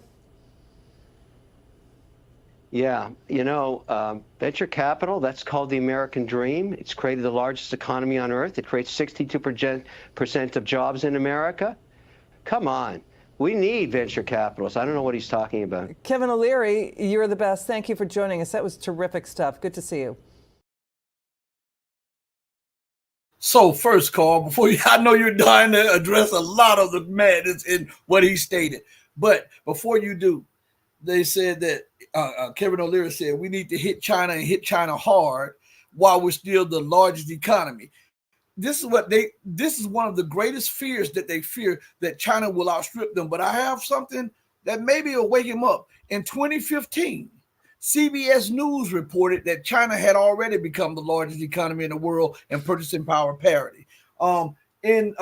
Yeah, venture capital, that's called the American dream. It's created the largest economy on earth. It creates 62% of jobs in America. Come on. We need venture capitalists. I don't know what he's talking about. Kevin O'Leary, you're the best. Thank you for joining us. That was terrific stuff. Good to see you. So first, Carl, I know you're dying to address a lot of the madness in what he stated. But before you do, they said that Kevin O'Leary said we need to hit China and hit China hard while we're still the largest economy. This is one of the greatest fears that they fear, that China will outstrip them. But I have something that maybe will wake him up. In 2015, CBS News reported that China had already become the largest economy in the world in purchasing power parity. In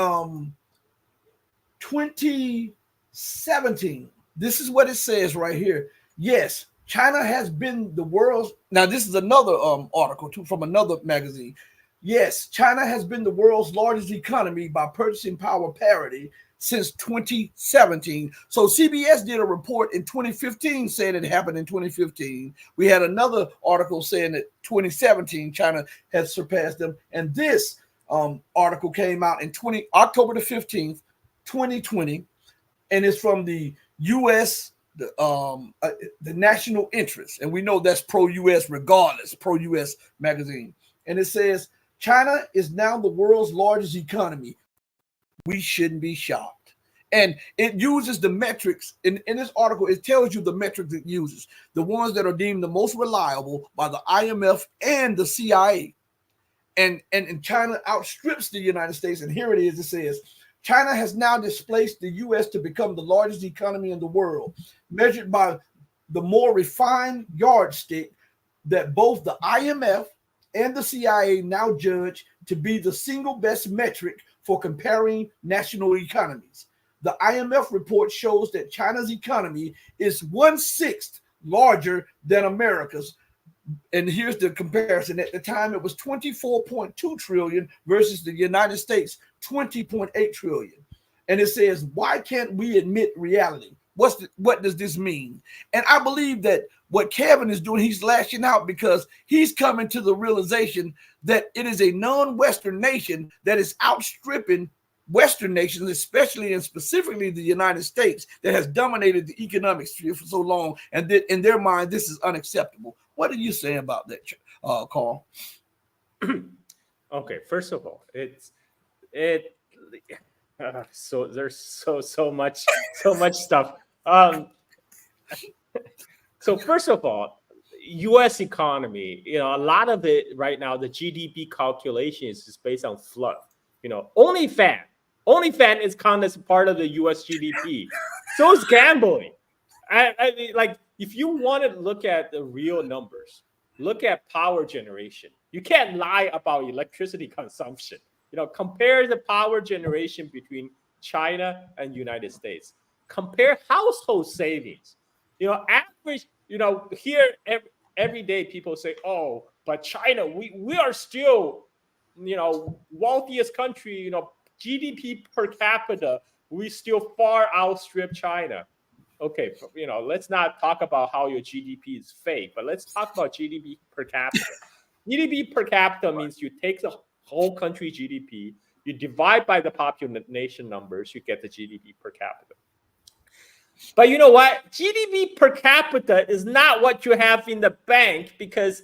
2017, this is what it says right here. Yes, China has been the world's. Now, this is another article too from another magazine. Yes, China has been the world's largest economy by purchasing power parity since 2017. So CBS did a report in 2015 saying it happened in 2015. We had another article saying that 2017 China had surpassed them. And this article came out in October the 15th, 2020. And it's from the U.S., the national interest. And we know that's pro-U.S. regardless, pro-U.S. magazine. And it says, China is now the world's largest economy. We shouldn't be shocked. And it uses the metrics. In this article, it tells you the metrics it uses, the ones that are deemed the most reliable by the IMF and the CIA. And China outstrips the United States. And here it is. It says, China has now displaced the U.S. to become the largest economy in the world, measured by the more refined yardstick that both the IMF and the CIA now judge to be the single best metric for comparing national economies. The IMF report shows that China's economy is 1/6 larger than America's. And here's the comparison. At the time, it was 24.2 trillion versus the United States, 20.8 trillion. And it says, why can't we admit reality? What does this mean? And I believe that what Kevin is doing, he's lashing out because he's coming to the realization that it is a non-Western nation that is outstripping Western nations, especially and specifically the United States, that has dominated the economic sphere for so long. And that in their mind, this is unacceptable. What are you saying about that, Carl? Okay, first of all, so there's so much stuff. So first of all, U.S. economy, a lot of it right now, the GDP calculation is just based on fluff. OnlyFans is counted as part of the U.S. GDP. So is gambling. I mean, like, if you want to look at the real numbers, look at power generation. You can't lie about electricity consumption. Compare the power generation between China and United States. compare household savings. Average, here every day people say, oh, but China, we are still, wealthiest country, GDP per capita, we still far outstrip China. Okay, let's not talk about how your GDP is fake, but let's talk about GDP per capita. GDP per capita means you take the whole country GDP, you divide by the population numbers, you get the GDP per capita. But you know what? GDP per capita is not what you have in the bank, because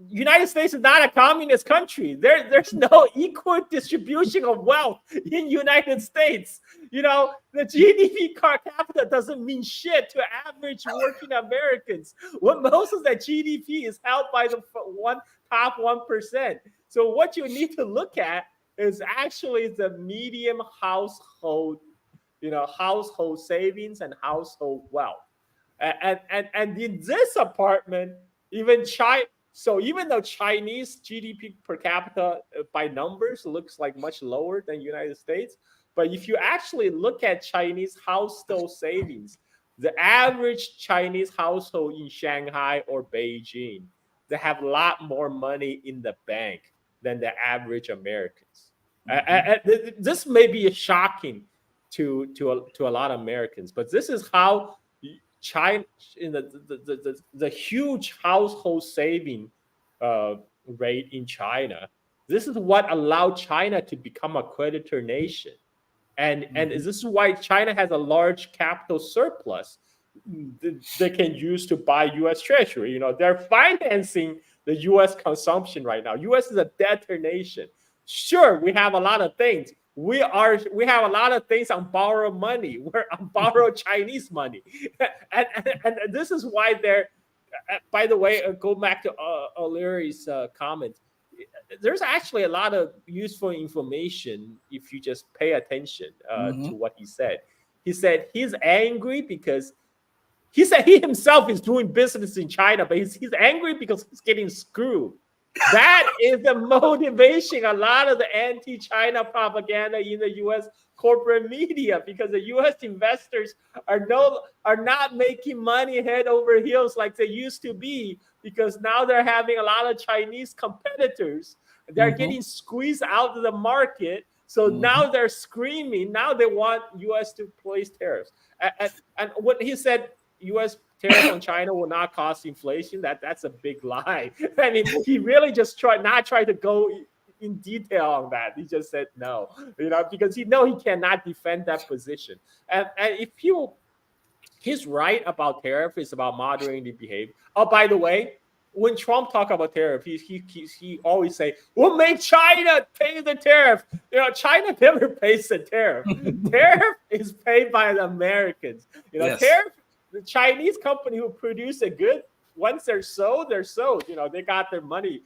United States is not a communist country. There's no equal distribution of wealth in United States. The GDP per capita doesn't mean shit to average working Americans. Most of that GDP is held by the top 1%. So what you need to look at is actually the medium household, household savings and household wealth. And in this apartment, even China. So even though Chinese GDP per capita by numbers looks like much lower than United States, but if you actually look at Chinese household savings, the average Chinese household in Shanghai or Beijing, they have a lot more money in the bank than the average Americans. This may be shocking to a lot of Americans, but this is how China, in the huge household saving rate in China, this is what allowed China to become a creditor nation, and this is why China has a large capital surplus they can use to buy U.S. Treasury. They're financing the U.S. consumption right now. U.S. is a debtor nation. Sure, we have a lot of things. We have a lot of things on borrowed money. We're on borrowed Chinese money, and this is why they're. By the way, go back to O'Leary's comment. There's actually a lot of useful information if you just pay attention to what he said. He said he's angry because he said he himself is doing business in China, but he's angry because he's getting screwed. That is the motivation, a lot of the anti-China propaganda in the U.S. corporate media, because the U.S. investors are not making money head over heels like they used to be, because now they're having a lot of Chinese competitors. They're getting squeezed out of the market. So now they're screaming. Now they want U.S. to place tariffs. And what he said, U.S. tariffs on China will not cause inflation. That's a big lie. I mean, he really just tried to go in detail on that. He just said no, because he cannot defend that position. And if he's right about tariff, it's about moderating the behavior. Oh, by the way, when Trump talk about tariff, he always say, we'll make China pay the tariff. China never pays the tariff. Tariff is paid by the Americans. Tariff. The Chinese company who produce a good, once they're sold, they got their money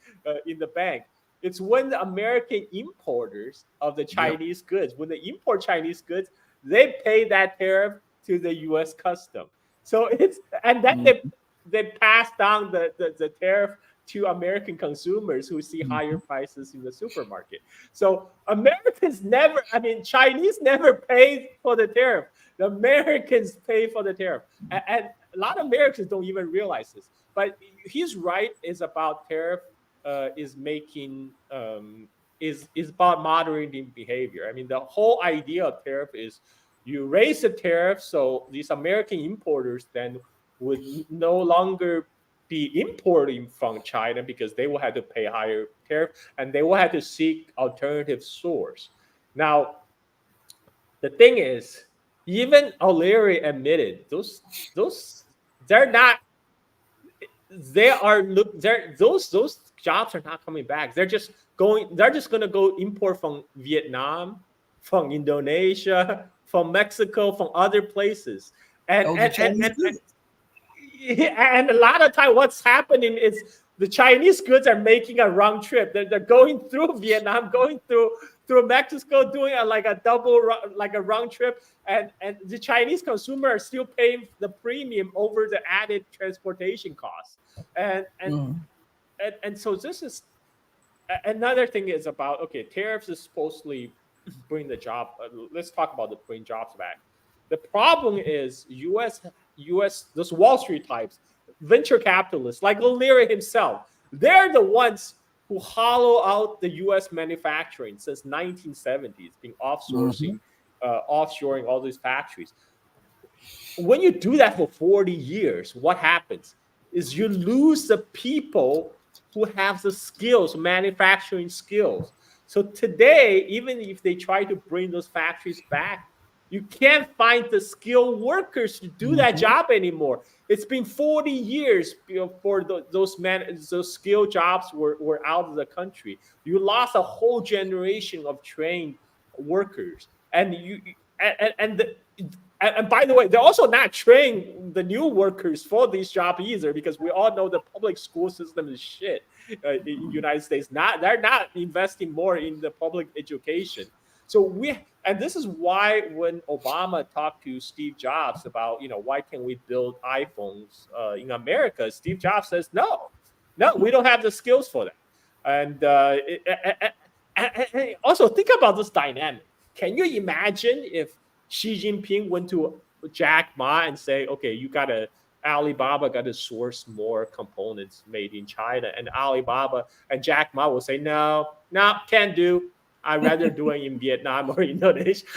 in the bank. It's when the American importers of the Chinese goods, when they import Chinese goods, they pay that tariff to the U.S. custom. So they pass down the tariff to American consumers who see higher prices in the supermarket. So Chinese never paid for the tariff. The Americans pay for the tariff. And a lot of Americans don't even realize this. But he's right, is about tariff is about moderating behavior. I mean, the whole idea of tariff is you raise the tariff so these American importers then would no longer be importing from China, because they will have to pay higher tariff and they will have to seek alternative source. Now, the thing is, even O'Leary admitted those jobs are not coming back. They're just going to go import from Vietnam, from Indonesia, from Mexico, from other places. And a lot of time what's happening is the Chinese goods are making a round trip. They're going through Vietnam, going through Mexico, doing a round trip, and the Chinese consumer are still paying the premium over the added transportation costs. And so this is another thing is about, tariffs is supposedly bring the job. Let's talk about the bring jobs back. The problem is U.S. those Wall Street types, venture capitalists like O'Leary himself. They're the ones who hollow out the U.S. manufacturing since 1970s, being offshoring all these factories. When you do that for 40 years, what happens is you lose the people who have the skills, manufacturing skills. So today, even if they try to bring those factories back, you can't find the skilled workers to do that job anymore. It's been 40 years for those skilled jobs were out of the country. You lost a whole generation of trained workers, and and by the way, they're also not training the new workers for these jobs either, because we all know the public school system is shit in the United States. They're not investing more in the public education. So and this is why when Obama talked to Steve Jobs about, why can't we build iPhones in America? Steve Jobs says, no, we don't have the skills for that. And also think about this dynamic. Can you imagine if Xi Jinping went to Jack Ma and say, okay, Alibaba got to source more components made in China, and Alibaba and Jack Ma will say, no, can't do. I'd rather do it in Vietnam or Indonesia.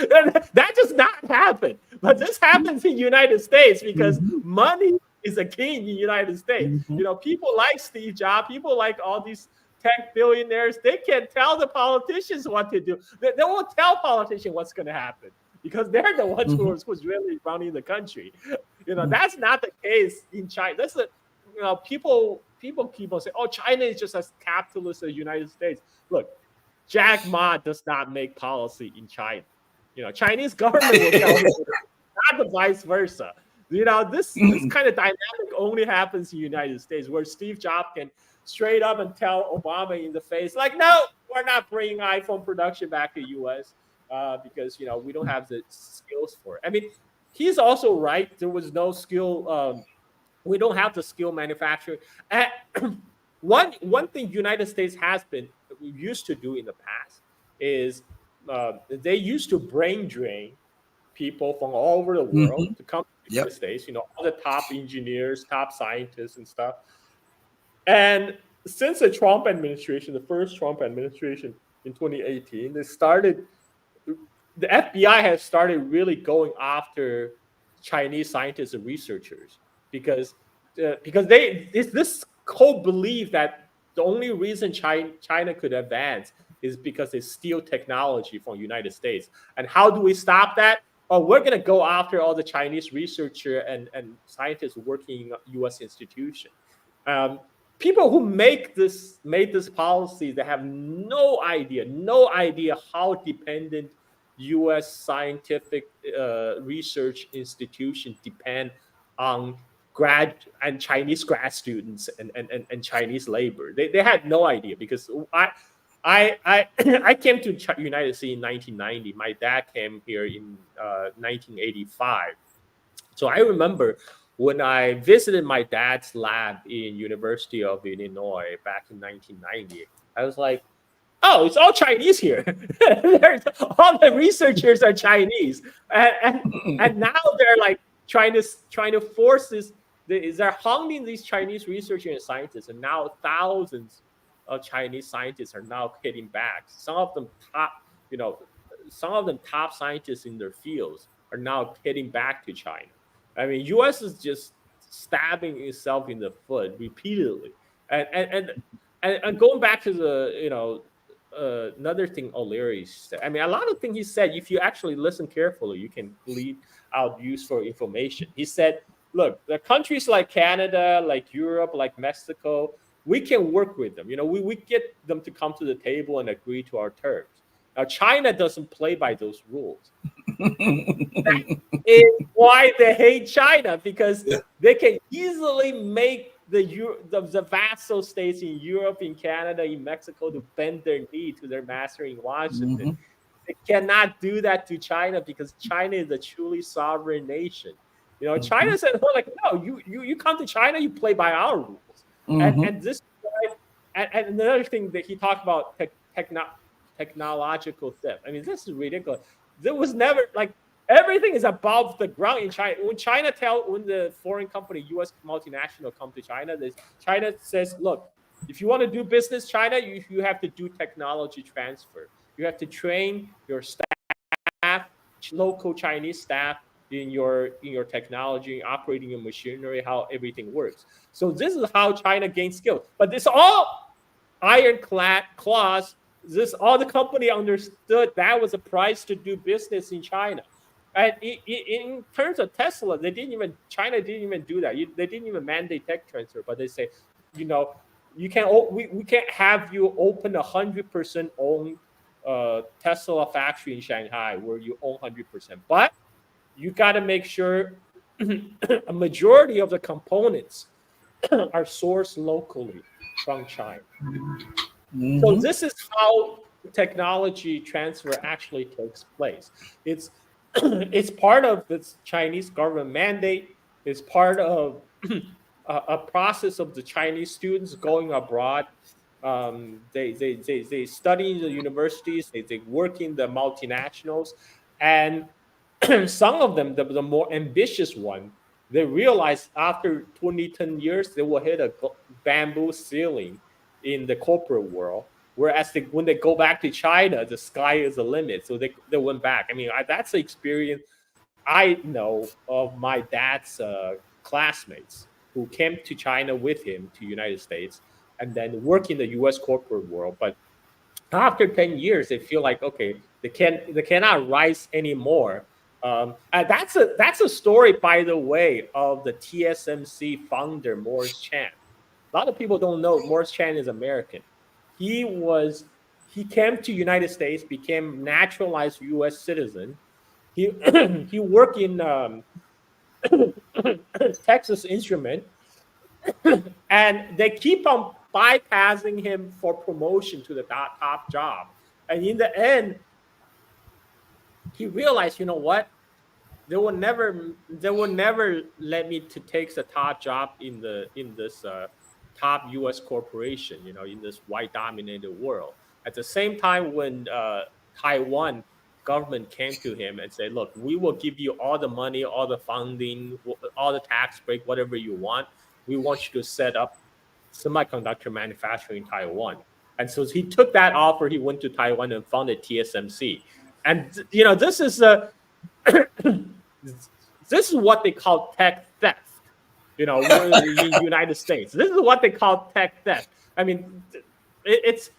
That does not happen. But this happens in the United States because money is a king in the United States. People like Steve Jobs, people like all these tech billionaires, they can't tell the politicians what to do. They won't tell politicians what's going to happen because they're the ones who's really running the country. That's not the case in China. That's people keep on saying, oh, China is just as capitalist as the United States. Look, Jack Ma does not make policy in China. Chinese government will tell you, not the vice versa. This kind of dynamic only happens in the United States, where Steve Jobs can straight up and tell Obama in the face, like, no, we're not bringing iPhone production back to U.S. Because we don't have the skills for it. I mean, he's also right. There was no skill. We don't have the skill manufacturing. One thing United States used to do in the past is they used to brain drain people from all over the world to come to the United States. All the top engineers, top scientists, and stuff. And since the Trump administration, the first Trump administration in 2018, the FBI has started really going after Chinese scientists and researchers because it's this whole belief that the only reason China could advance is because they steal technology from the United States. And how do we stop that? Oh, we're going to go after all the Chinese researcher and scientists working in U.S. institutions. People who made this policy, they have no idea how dependent U.S. scientific research institutions depend on Chinese grad students and Chinese labor. They had no idea, because I came to United States in 1990. My dad came here in 1985. So I remember when I visited my dad's lab in University of Illinois back in 1990, I was like, oh, it's all Chinese here. All the researchers are Chinese. And now they're like trying to force this. They're hounding these Chinese researchers and scientists. And now thousands of Chinese scientists are now hitting back. Some of them top scientists in their fields are now heading back to China. I mean, U.S. is just stabbing itself in the foot repeatedly. And going back to the, another thing O'Leary said, I mean, a lot of things he said, if you actually listen carefully, you can glean out useful information. He said, look, the countries like Canada, like Europe, like Mexico, we can work with them. We get them to come to the table and agree to our terms. Now, China doesn't play by those rules. That is why they hate China, because they can easily make the vassal states in Europe, in Canada, in Mexico to bend their knee to their master in Washington. They cannot do that to China, because China is a truly sovereign nation. China said, like, no, you come to China, you play by our rules. And this, and another thing that he talked about, technological theft. I mean, this is ridiculous. There was never like everything is above the ground in China. When the foreign company, U.S. multinational, come to China, China says, look, if you want to do business, China, you have to do technology transfer. You have to train your staff, local Chinese staff, in your technology, operating your machinery, how everything works. So this is how China gains skills. But this all ironclad clause. This all the company understood that was a price to do business in China. And in terms of Tesla, China didn't even do that. They didn't even mandate tech transfer, but they say, we can't have you open 100% owned Tesla factory in Shanghai where you own 100%, but you got to make sure a majority of the components are sourced locally from China. Mm-hmm. So this is how technology transfer actually takes place. It's part of the Chinese government mandate. It's part of a process of the Chinese students going abroad. They study in the universities. They work in the multinationals, and some of them, the more ambitious one, they realize after 10 years they will hit a bamboo ceiling in the corporate world. Whereas when they go back to China, the sky is the limit. So they went back. I mean, that's the experience I know of my dad's classmates who came to China with him to United States and then work in the U.S. corporate world. But after 10 years, they feel like, okay, they cannot rise anymore. And that's a story, by the way, of the TSMC founder, Morris Chang. A lot of people don't know Morris Chang is American. He came to United States, became naturalized U.S. citizen. He worked in Texas Instrument, and they keep on bypassing him for promotion to the top job. And in the end, he realized, you know what? They will never let me to take the top job in this top U.S. corporation, in this white-dominated world. At the same time, when Taiwan government came to him and said, look, we will give you all the money, all the funding, all the tax break, whatever you want. We want you to set up semiconductor manufacturing in Taiwan. And so he took that offer. He went to Taiwan and founded TSMC. And, this is this is what they call tech theft. In the United States, this is what they call tech theft. I mean, it's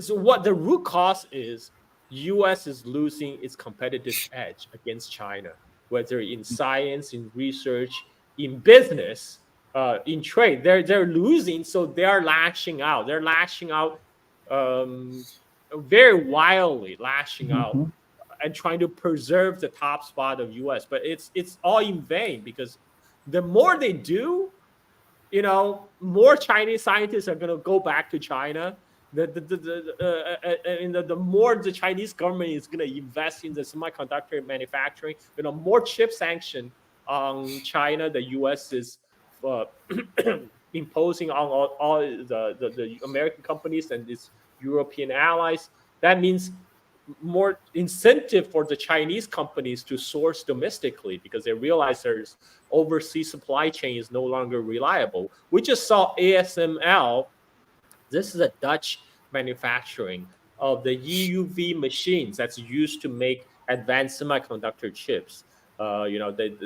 what the root cause is. U.S. is losing its competitive edge against China, whether in science, in research, in business, in trade. They're losing, so they are lashing out. They're lashing out very wildly, out and trying to preserve the top spot of U.S. But it's all in vain, because the more they do, more Chinese scientists are going to go back to China. The more the Chinese government is going to invest in the semiconductor manufacturing, more chip sanction on China. The U.S. is imposing on all the American companies and its European allies. That means more incentive for the Chinese companies to source domestically, because they realize there's overseas supply chain is no longer reliable. We just saw ASML. This is a Dutch manufacturing of the EUV machines that's used to make advanced semiconductor chips. The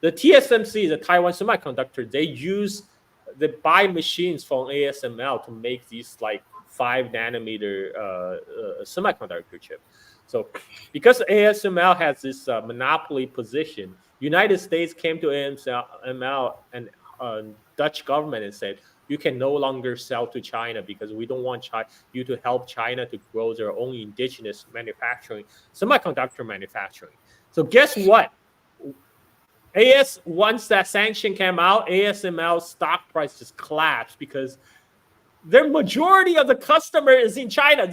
TSMC, the Taiwan Semiconductor, they buy machines from ASML to make these 5 nanometer semiconductor chip. So because ASML has this monopoly position, United States came to ASML and Dutch government and said, you can no longer sell to China because we don't want you to help China to grow their own indigenous manufacturing, semiconductor manufacturing. So guess what? Once that sanction came out, ASML's stock price just collapsed because their majority of the customer is in China.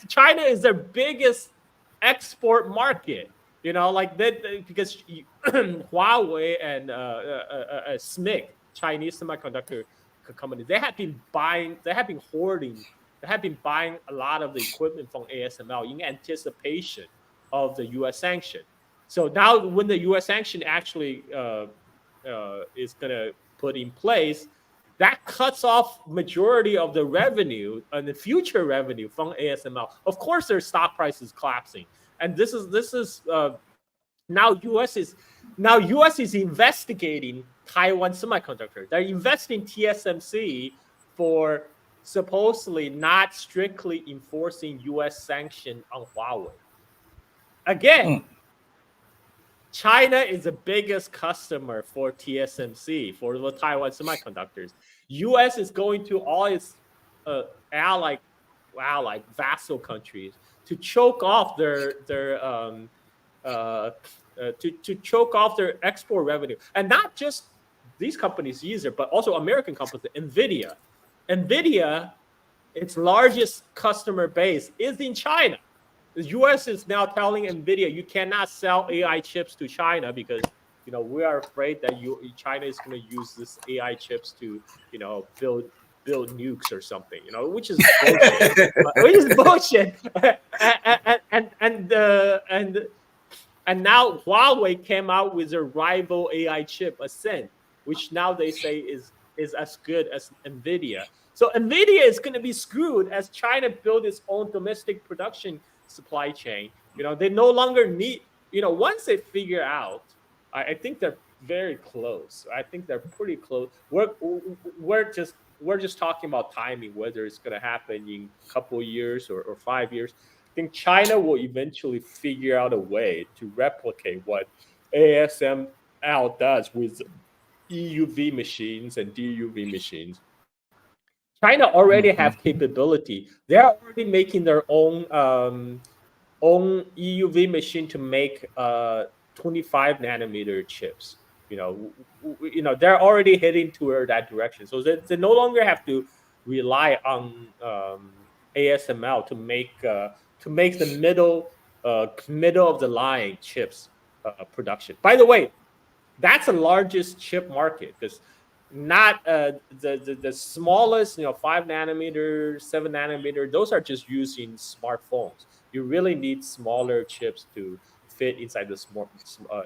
China is their biggest export market. Because Huawei and SMIC, Chinese semiconductor companies, they have been hoarding, they have been buying a lot of the equipment from ASML in anticipation of the U.S. sanction. So now when the U.S. sanction actually is going to put in place, that cuts off majority of the revenue and the future revenue from ASML. Of course, their stock price is collapsing, and this is now U.S. is investigating Taiwan Semiconductor. They're investing TSMC for supposedly not strictly enforcing U.S. sanction on Huawei. Again, China is the biggest customer for TSMC, for the Taiwan Semiconductors. U.S. is going to all its allied vassal countries to choke off their choke off their export revenue, and not just these companies either, but also American companies. Nvidia, its largest customer base is in China. The U.S. is now telling Nvidia you cannot sell AI chips to China because we are afraid that China is going to use this AI chips to build nukes or something, which is bullshit. And now Huawei came out with a rival AI chip, Ascend, which now they say is as good as Nvidia. So Nvidia is going to be screwed as China build its own domestic production supply chain. They no longer need. Once they figure out, I think they're very close. I think they're pretty close. We're just talking about timing, whether it's going to happen in a couple of years or 5 years. I think China will eventually figure out a way to replicate what ASML does with EUV machines and DUV machines. China already have capability. They are already making their own EUV machine to make 25 nanometer chips. They're already heading toward that direction. So they no longer have to rely on ASML to make the middle of the line chips production. By the way, that's the largest chip market because not the smallest, 5 nanometer, 7 nanometer. Those are just used in smartphones. You really need smaller chips to fit inside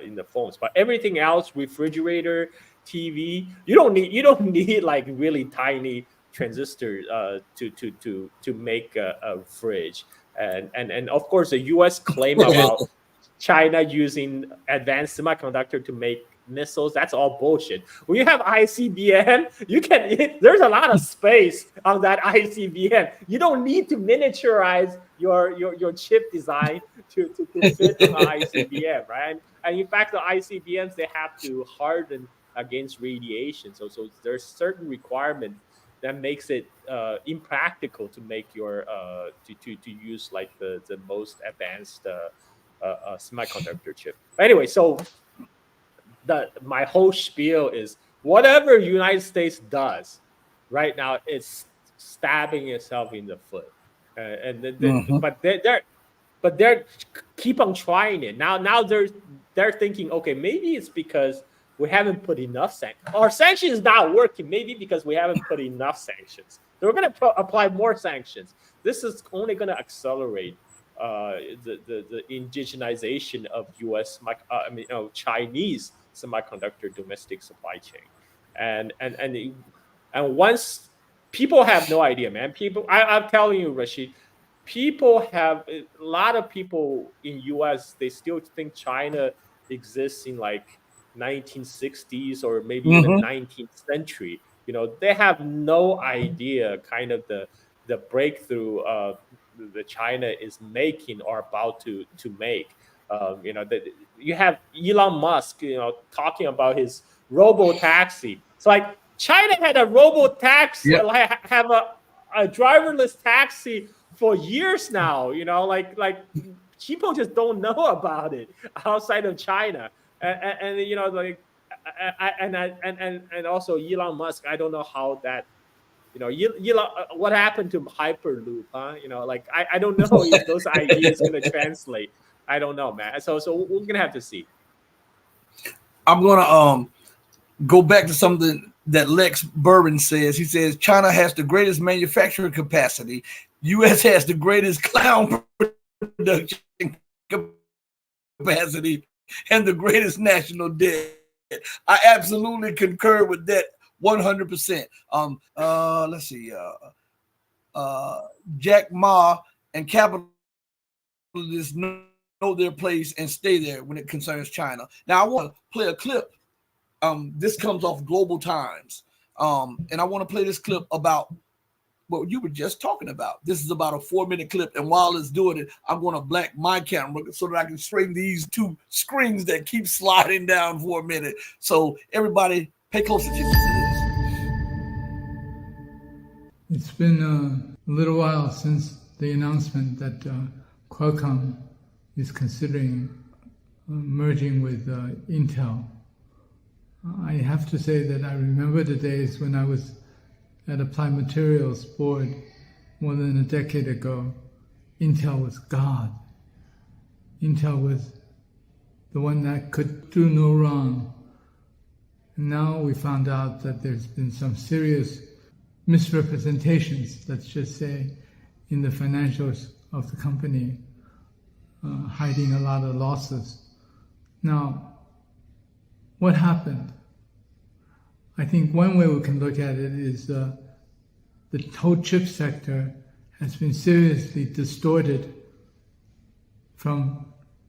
in the phones. But everything else, refrigerator, TV, you don't need like really tiny transistors to make a fridge. And of course, the U.S. claim about China using advanced semiconductor to make missiles, that's all bullshit. When you have ICBM, there's a lot of space on that ICBM. You don't need to miniaturize your chip design to fit on the ICBM, right? And in fact, the ICBMs, they have to harden against radiation. So there's certain requirement that makes it impractical to make your to use like the most advanced semiconductor chip. Anyway, so my whole spiel is whatever United States does right now is stabbing itself in the foot, but they're keep on trying it. Now they're thinking, okay, maybe it's because we haven't put enough sanctions. Our sanctions is not working. Maybe because we haven't put enough sanctions. So we're going to apply more sanctions. This is only going to accelerate the indigenization of Chinese semiconductor domestic supply chain, and once people have no idea, man. I'm telling you, Rashid, a lot of people in U.S. they still think China exists in like 1960s or maybe even 19th century. They have no idea kind of the breakthrough that China is making or about to make. You have Elon Musk, talking about his robo-taxi. It's like China had a robo-taxi, have a driverless taxi for years now. Like people just don't know about it outside of China. And also Elon Musk, I don't know how that, what happened to Hyperloop, huh? I don't know if those ideas going to translate. I don't know, man. So we're gonna have to see. I'm gonna go back to something that Lex Bourbon says. He says China has the greatest manufacturing capacity. U.S. has the greatest clown production capacity and the greatest national debt. I absolutely concur with that 100%. Let's see. Jack Ma and capitalists know their place and stay there when it concerns China. Now I want to play a clip. This comes off Global Times, and I want to play this clip about what you were just talking about. This is about a 4-minute clip, and while it's doing it, I'm going to black my camera so that I can straighten these two screens that keep sliding down for a minute. So everybody, pay close attention to this. It's been a little while since the announcement that Qualcomm is considering merging with Intel. I have to say that I remember the days when I was at Applied Materials board more than a decade ago. Intel was God. Intel was the one that could do no wrong. And now we found out that there's been some serious misrepresentations, let's just say, in the financials of the company, hiding a lot of losses. Now, what happened? I think one way we can look at it is the whole chip sector has been seriously distorted from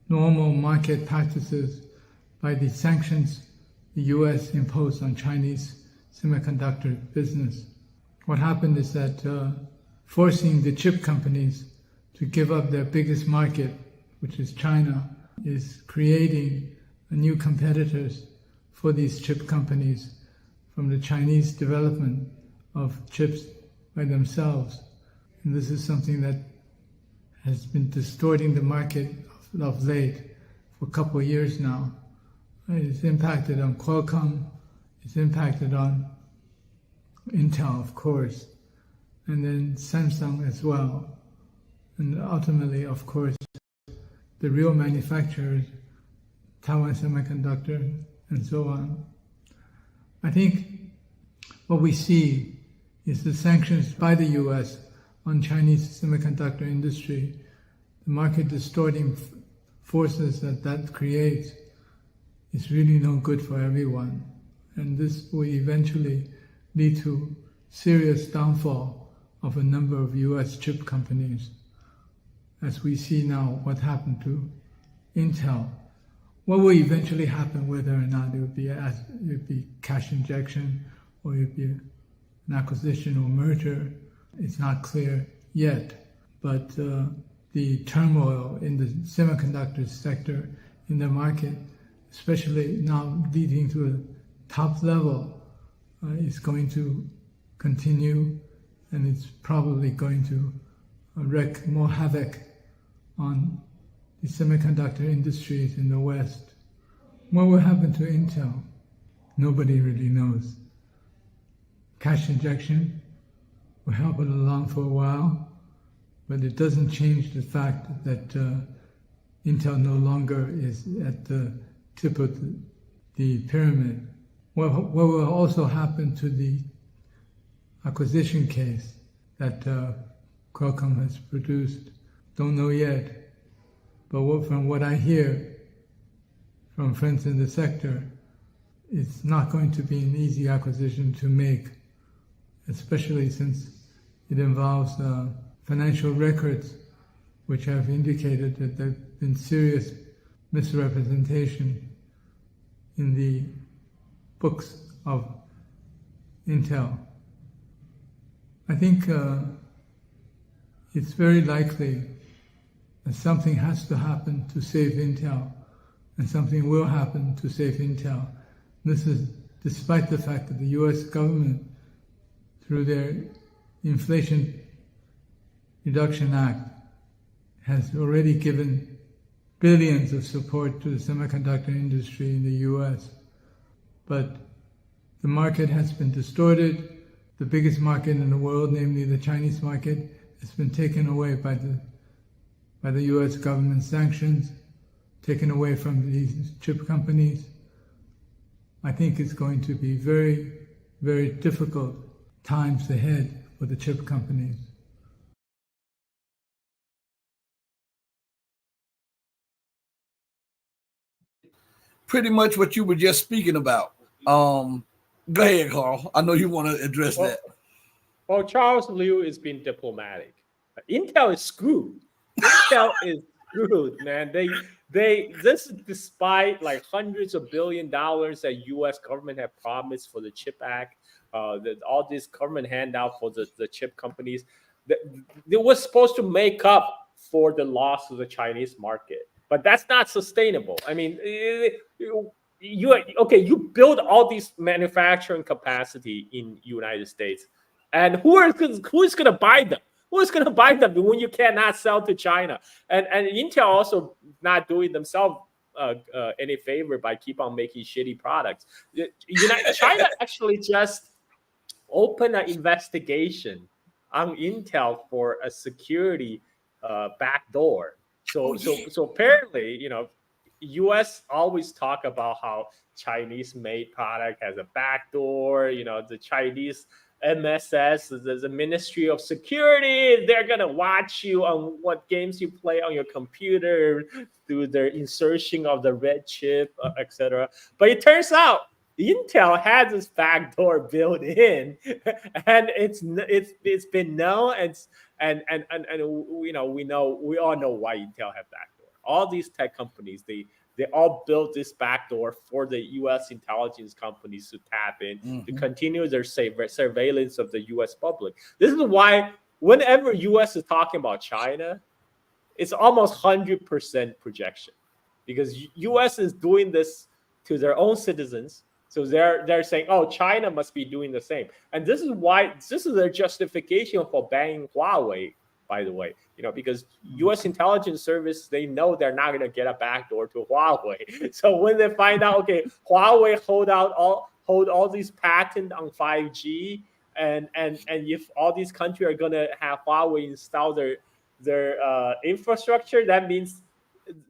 normal market practices by the sanctions the U.S. imposed on Chinese semiconductor business. What happened is that forcing the chip companies to give up their biggest market, which is China, is creating new competitors for these chip companies from the Chinese development of chips by themselves. And this is something that has been distorting the market of late for a couple of years now. It's impacted on Qualcomm, it's impacted on Intel, of course, and then Samsung as well. And ultimately, of course, the real manufacturers, Taiwan Semiconductor, and so on. I think what we see is the sanctions by the U.S. on Chinese semiconductor industry, the market distorting forces that creates is really no good for everyone. And this will eventually lead to serious downfall of a number of U.S. chip companies. As we see now what happened to Intel, what will eventually happen, whether or not it would be cash injection or it would be an acquisition or merger, it's not clear yet. But the turmoil in the semiconductor sector, in the market, especially now leading to a top level, is going to continue, and it's probably going to wreak more havoc on the semiconductor industries in the West. What will happen to Intel? Nobody really knows. Cash injection will help it along for a while, but it doesn't change the fact that Intel no longer is at the tip of the pyramid. What will also happen to the acquisition case that Qualcomm has produced? Don't know yet. But from what I hear from friends in the sector, it's not going to be an easy acquisition to make, especially since it involves financial records which have indicated that there have been serious misrepresentation in the books of Intel. I think it's very likely that something has to happen to save Intel, and something will happen to save Intel. This is despite the fact that the U.S. government, through their Inflation Reduction Act, has already given billions of support to the semiconductor industry in the U.S. But the market has been distorted. The biggest market in the world, namely the Chinese market, has been taken away by the U.S. government sanctions, taken away from these chip companies. I think it's going to be very very difficult times ahead for the chip companies. Pretty much what you were just speaking about. Go ahead, Carl. I know you want to address that. Well, Charles Liu is being diplomatic. Intel is screwed. Intel is screwed, man. This is despite like hundreds of $billions that U.S. government have promised for the Chip Act, all this government handout for the chip companies. They were supposed to make up for the loss of the Chinese market, but that's not sustainable. I mean, you build all these manufacturing capacity in United States, and who is going to buy them? Who is going to buy them when you cannot sell to China? And Intel also not doing themselves any favor by keep on making shitty products. China actually just opened an investigation on Intel for a security backdoor. So apparently, U.S. always talk about how Chinese-made product has a backdoor. The Chinese MSS, the Ministry of Security, they're gonna watch you on what games you play on your computer through their insertion of the red chip, etc. But it turns out Intel has this backdoor built in, and it's been known, and we all know why Intel have backdoor. All these tech companies, they all built this backdoor for the U.S. intelligence companies to tap in to continue their surveillance of the U.S. public. This is why whenever U.S. is talking about China, it's almost 100% projection, because U.S. is doing this to their own citizens. So they're saying, oh, China must be doing the same. And this is their justification for banning Huawei, by the way, because U.S. intelligence service, they know they're not going to get a backdoor to Huawei. So when they find out, okay, Huawei hold all these patents on 5G, and if all these countries are going to have Huawei install their infrastructure, that means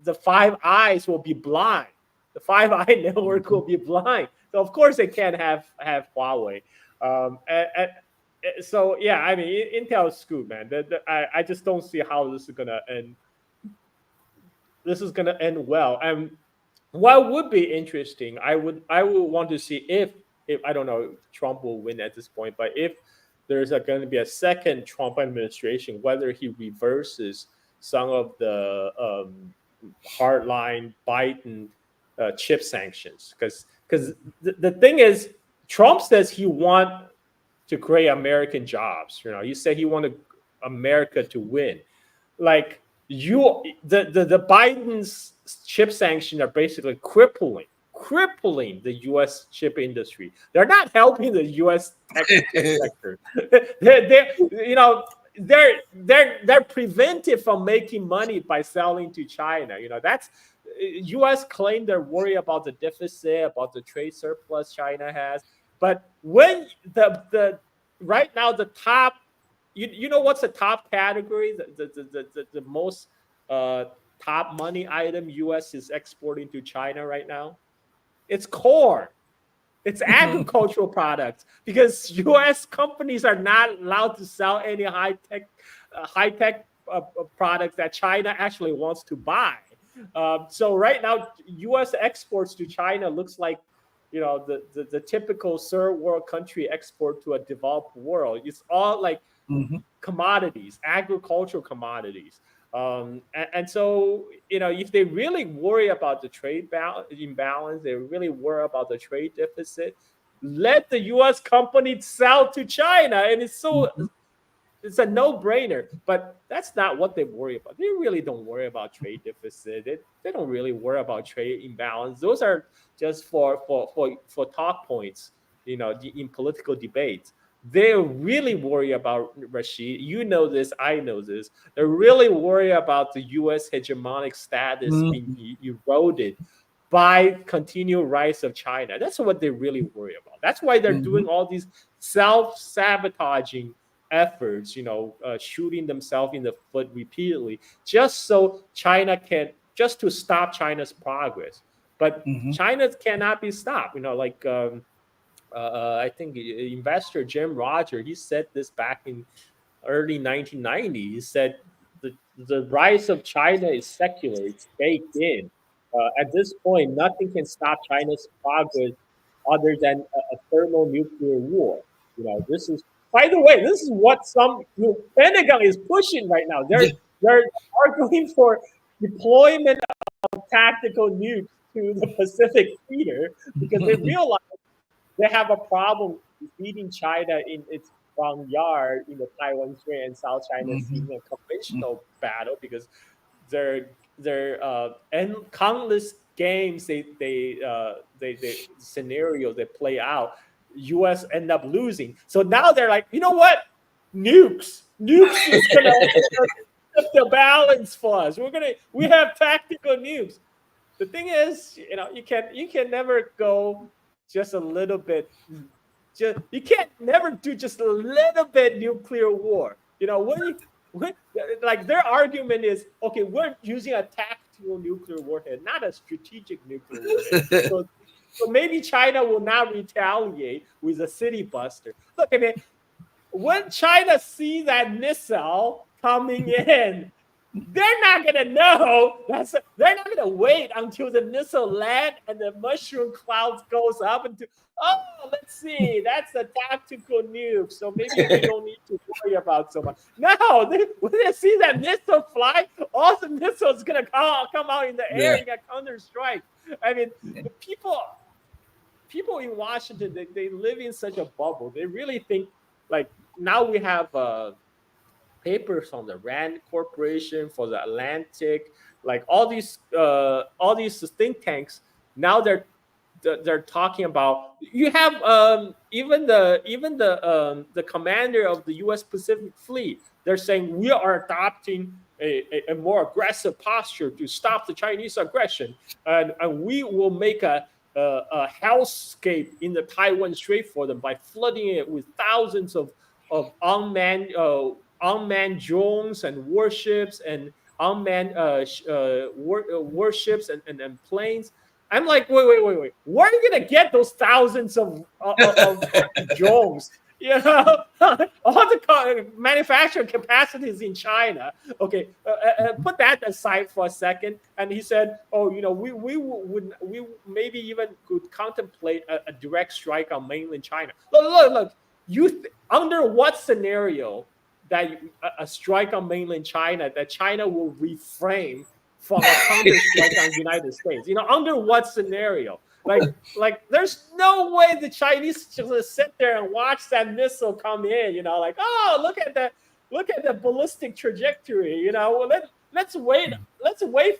the Five Eyes will be blind. The Five Eye network will be blind. So of course they can't have Huawei. So yeah, I mean, Intel is screwed, man. I just don't see how this is gonna end. This is gonna end well. And what would be interesting, I would want to see if I don't know, Trump will win at this point, but if there's going to be a second Trump administration, whether he reverses some of the hardline Biden chip sanctions, because the thing is, Trump says he want to create American jobs. He said he wanted America to win. Like the Biden's chip sanctions are basically crippling the U.S. chip industry. They're not helping the U.S. tech sector. They're prevented from making money by selling to China. That's U.S. claim they're worried about the deficit, about the trade surplus China has. But when the right now the top, what's the top category? The most top money item U.S. is exporting to China right now? It's corn. It's agricultural products, because U.S. companies are not allowed to sell any high tech products that China actually wants to buy. So right now, U.S. exports to China looks like the typical third world country export to a developed world. It's all like commodities, agricultural commodities. And so, if they really worry about the trade imbalance, they really worry about the trade deficit, let the U.S. company sell to China. And it's a no-brainer. But that's not what they worry about. They really don't worry about trade deficit. They don't really worry about trade imbalance. Those are just for talk points, in political debates. They really worry about, Rashid, this, I know this. They're really worried about the U.S. hegemonic status being eroded by continued rise of China. That's what they really worry about. That's why they're doing all these self-sabotaging efforts, shooting themselves in the foot repeatedly, just so just to stop China's progress. But China cannot be stopped. I think investor Jim Rogers, he said this back in early 1990s. He said the rise of China is secular; it's baked in. At this point, nothing can stop China's progress other than a thermonuclear war. This is, by the way, this is what some Pentagon is pushing right now. They're arguing for deployment of tactical nukes to the Pacific theater because they realize they have a problem beating China in its front yard in the Taiwan Strait and South China Sea in a conventional battle, because they're and countless games they scenarios they play out, U.S. end up losing. So now they're like, you know what, nukes is gonna tip the balance for us. We have tactical nukes. The thing is, you can never go just a little bit. You can't never do just a little bit nuclear war. Like their argument is, okay, we're using a tactical nuclear warhead, not a strategic nuclear warhead. So maybe China will not retaliate with a city buster. Look, I mean, when China sees that missile coming in, they're not gonna know. They're not gonna wait until the missile lands and the mushroom clouds goes up and let's see, that's a tactical nuke, so maybe we don't need to worry about so much. No, when they see that missile fly, all the missiles gonna come out in the air. You got counter strike. I mean, the people in Washington, they live in such a bubble. They really think like now we have papers on the Rand Corporation, for the Atlantic, like all these think tanks. Now they're talking about, you have even the commander of the U.S. Pacific Fleet. They're saying we are adopting a more aggressive posture to stop the Chinese aggression, and we will make a hellscape in the Taiwan Strait for them by flooding it with thousands of unmanned drones and warships and unmanned warships and planes. I'm like, wait. Where are you gonna get those thousands of drones? All the manufacturing capacities in China. Okay, put that aside for a second. And he said, we maybe even could contemplate a direct strike on mainland China. Look. Under what scenario that a strike on mainland China, that China will refrain from a counter strike on the United States? Under what scenario? Like there's no way the Chinese just sit there and watch that missile come in. Like, oh, look at the ballistic trajectory. Let's wait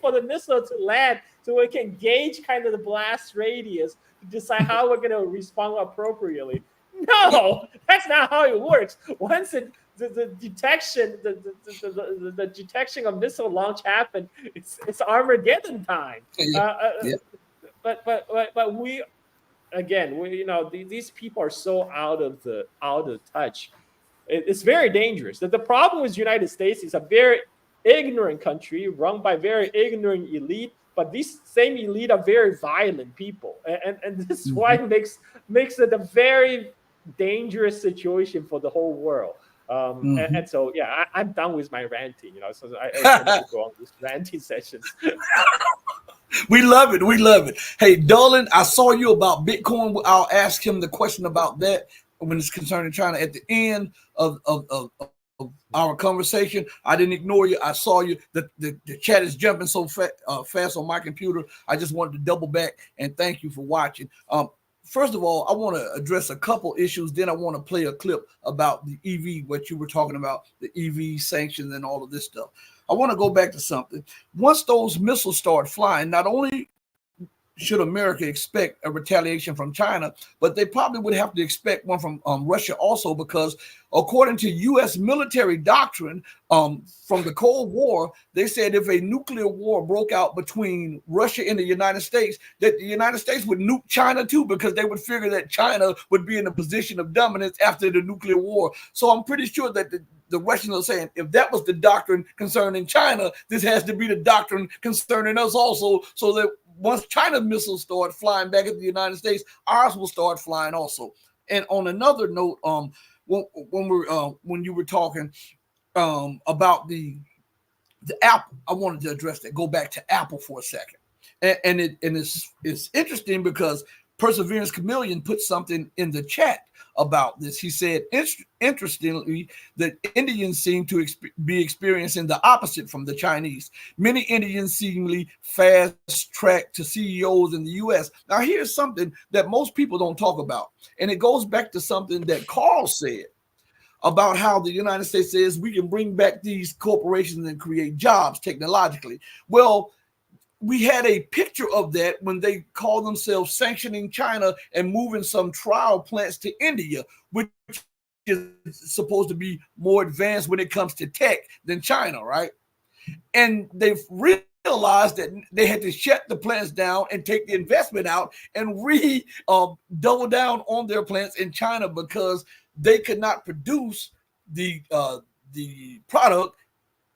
for the missile to land so we can gauge kind of the blast radius to decide how we're going to respond appropriately. No, that's not how it works. Once the detection detection of missile launch happened, it's Armageddon time. But we these people are so out of touch. It's very dangerous. The problem with the United States is a very ignorant country run by very ignorant elite. But these same elite are very violent people, and this is why it makes it a very dangerous situation for the whole world. And so I'm done with my ranting. So I go on these ranting sessions. We love it. Hey, Dolan, I saw you about Bitcoin. I'll ask him the question about that when it's concerning China at the end of our conversation. I didn't ignore you. I saw you. The chat is jumping so fast on my computer. I just wanted to double back and thank you for watching. First of all, I want to address a couple issues. Then I want to play a clip about the EV, what you were talking about, the EV sanctions and all of this stuff. I want to go back to something. Once those missiles start flying, not only should America expect a retaliation from China, but they probably would have to expect one from Russia also, because according to U.S. military doctrine from the Cold War, they said if a nuclear war broke out between Russia and the United States, that the United States would nuke China too, because they would figure that China would be in a position of dominance after the nuclear war. So I'm pretty sure that the Russians are saying, if that was the doctrine concerning China, this has to be the doctrine concerning us also, so that once China missiles start flying back at the United States, ours will start flying also. And on another note, when you were talking about the Apple, I wanted to address that. Go back to Apple for a second, and it's interesting because Perseverance Chameleon put something in the chat about this. He said, interestingly, the Indians seem to be experiencing the opposite from the Chinese. Many Indians seemingly fast track to CEOs in the U.S. Now, here's something that most people don't talk about, and it goes back to something that Carl said about how the United States says we can bring back these corporations and create jobs technologically. Well, we had a picture of that when they called themselves sanctioning China and moving some trial plants to India, which is supposed to be more advanced when it comes to tech than China, right? And they've realized that they had to shut the plants down and take the investment out and double down on their plants in China because they could not produce the product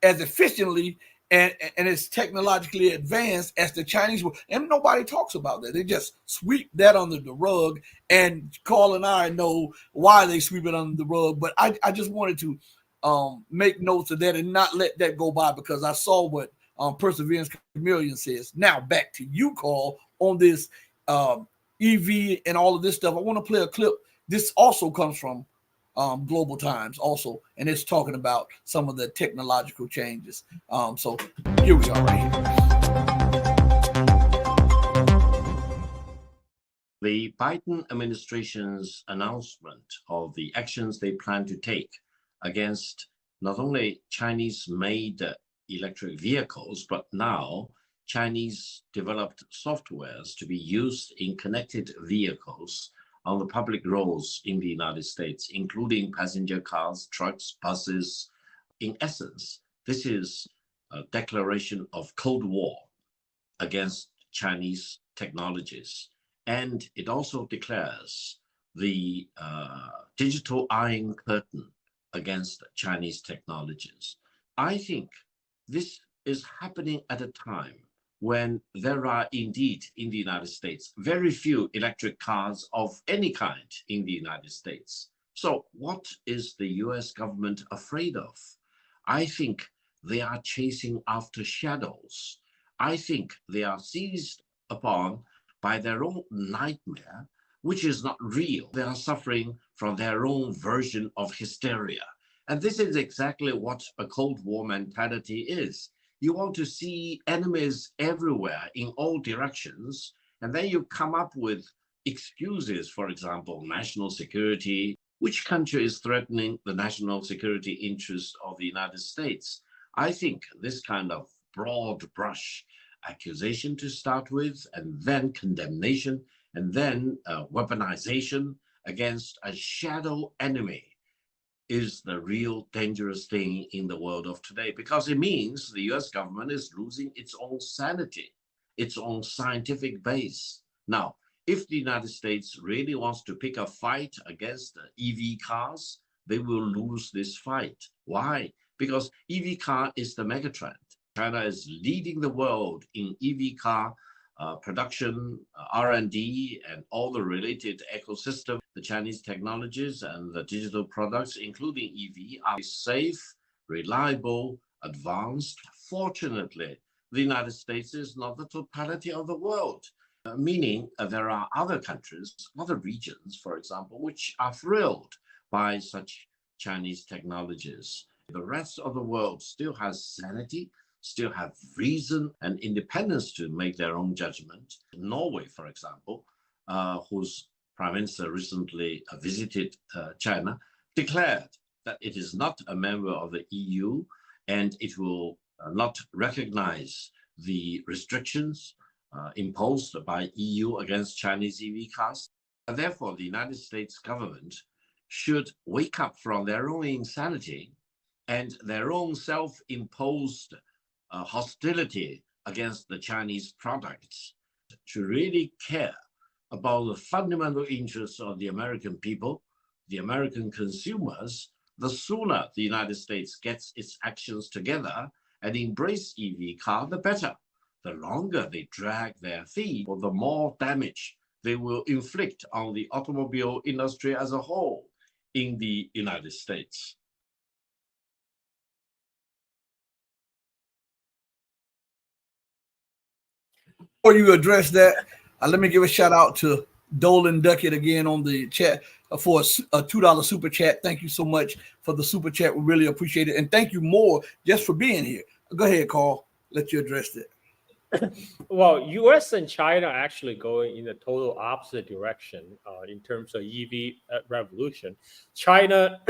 as efficiently and it's technologically advanced as the Chinese were. And nobody talks about that. They just sweep that under the rug. And Carl and I know why they sweep it under the rug. But I just wanted to make notes of that and not let that go by because I saw what Perseverance Chameleon says. Now back to you, Carl, on this EV and all of this stuff. I want to play a clip. This also comes from Global Times also, and it's talking about some of the technological changes. So here we are right here. The Biden administration's announcement of the actions they plan to take against not only Chinese-made electric vehicles, but now Chinese-developed softwares to be used in connected vehicles on the public roads in the United States, including passenger cars, trucks, buses. In essence, this is a declaration of Cold War against Chinese technologies. And it also declares the digital iron curtain against Chinese technologies. I think this is happening at a time when there are indeed in the United States very few electric cars of any kind in the United States. So what is the US government afraid of? I think they are chasing after shadows. I think they are seized upon by their own nightmare, which is not real. They are suffering from their own version of hysteria. And this is exactly what a Cold War mentality is. You want to see enemies everywhere in all directions, and then you come up with excuses, for example, national security. Which country is threatening the national security interests of the United States? I think this kind of broad brush accusation to start with, and then condemnation, and then weaponization against a shadow enemy is the real dangerous thing in the world of today, because it means the US government is losing its own sanity, its own scientific base. Now, if the United States really wants to pick a fight against EV cars, they will lose this fight. Why? Because EV car is the megatrend. China is leading the world in EV car production, R&D, and all the related ecosystem. The Chinese technologies and the digital products, including EV, are safe, reliable, advanced. Fortunately, the United States is not the totality of the world, meaning there are other countries, other regions, for example, which are thrilled by such Chinese technologies. The rest of the world still has sanity, still have reason and independence to make their own judgment. Norway, for example, whose prime minister recently visited China, declared that it is not a member of the EU and it will not recognize the restrictions imposed by EU against Chinese EV cars. And therefore, the United States government should wake up from their own insanity and their own self-imposed hostility against the Chinese products, to really care about the fundamental interests of the American people, the American consumers. The sooner the United States gets its actions together and embrace EV car, the better. the longer they drag their feet, or the more damage they will inflict on the automobile industry as a whole in the United States. Before you address that, let me give a shout out to Dolan Duckett again on the chat for a $2 super chat. Thank you so much for the super chat. We really appreciate it. And thank you more just for being here. Go ahead, Carl. Let you address it. Well, U.S. and China are actually going in the total opposite direction in terms of EV revolution. China,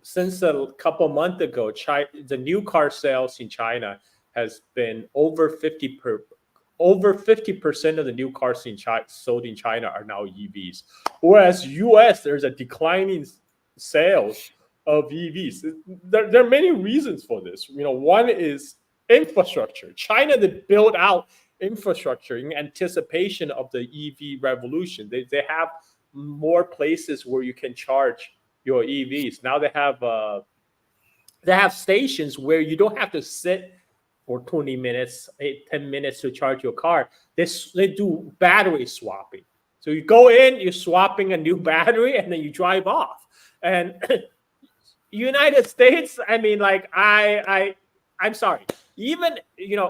since a couple months ago, the new car sales in China has been over 50%. Over 50% of the new cars sold in China are now EVs. Whereas U.S., there's a declining sales of EVs. There are many reasons for this. One is infrastructure. China, they built out infrastructure in anticipation of the EV revolution. They have more places where you can charge your EVs. Now they have stations where you don't have to sit for 20 minutes, 10 minutes to charge your car. They do battery swapping. So you go in, you're swapping a new battery, and then you drive off. And United States, I mean, like, I'm sorry. Even,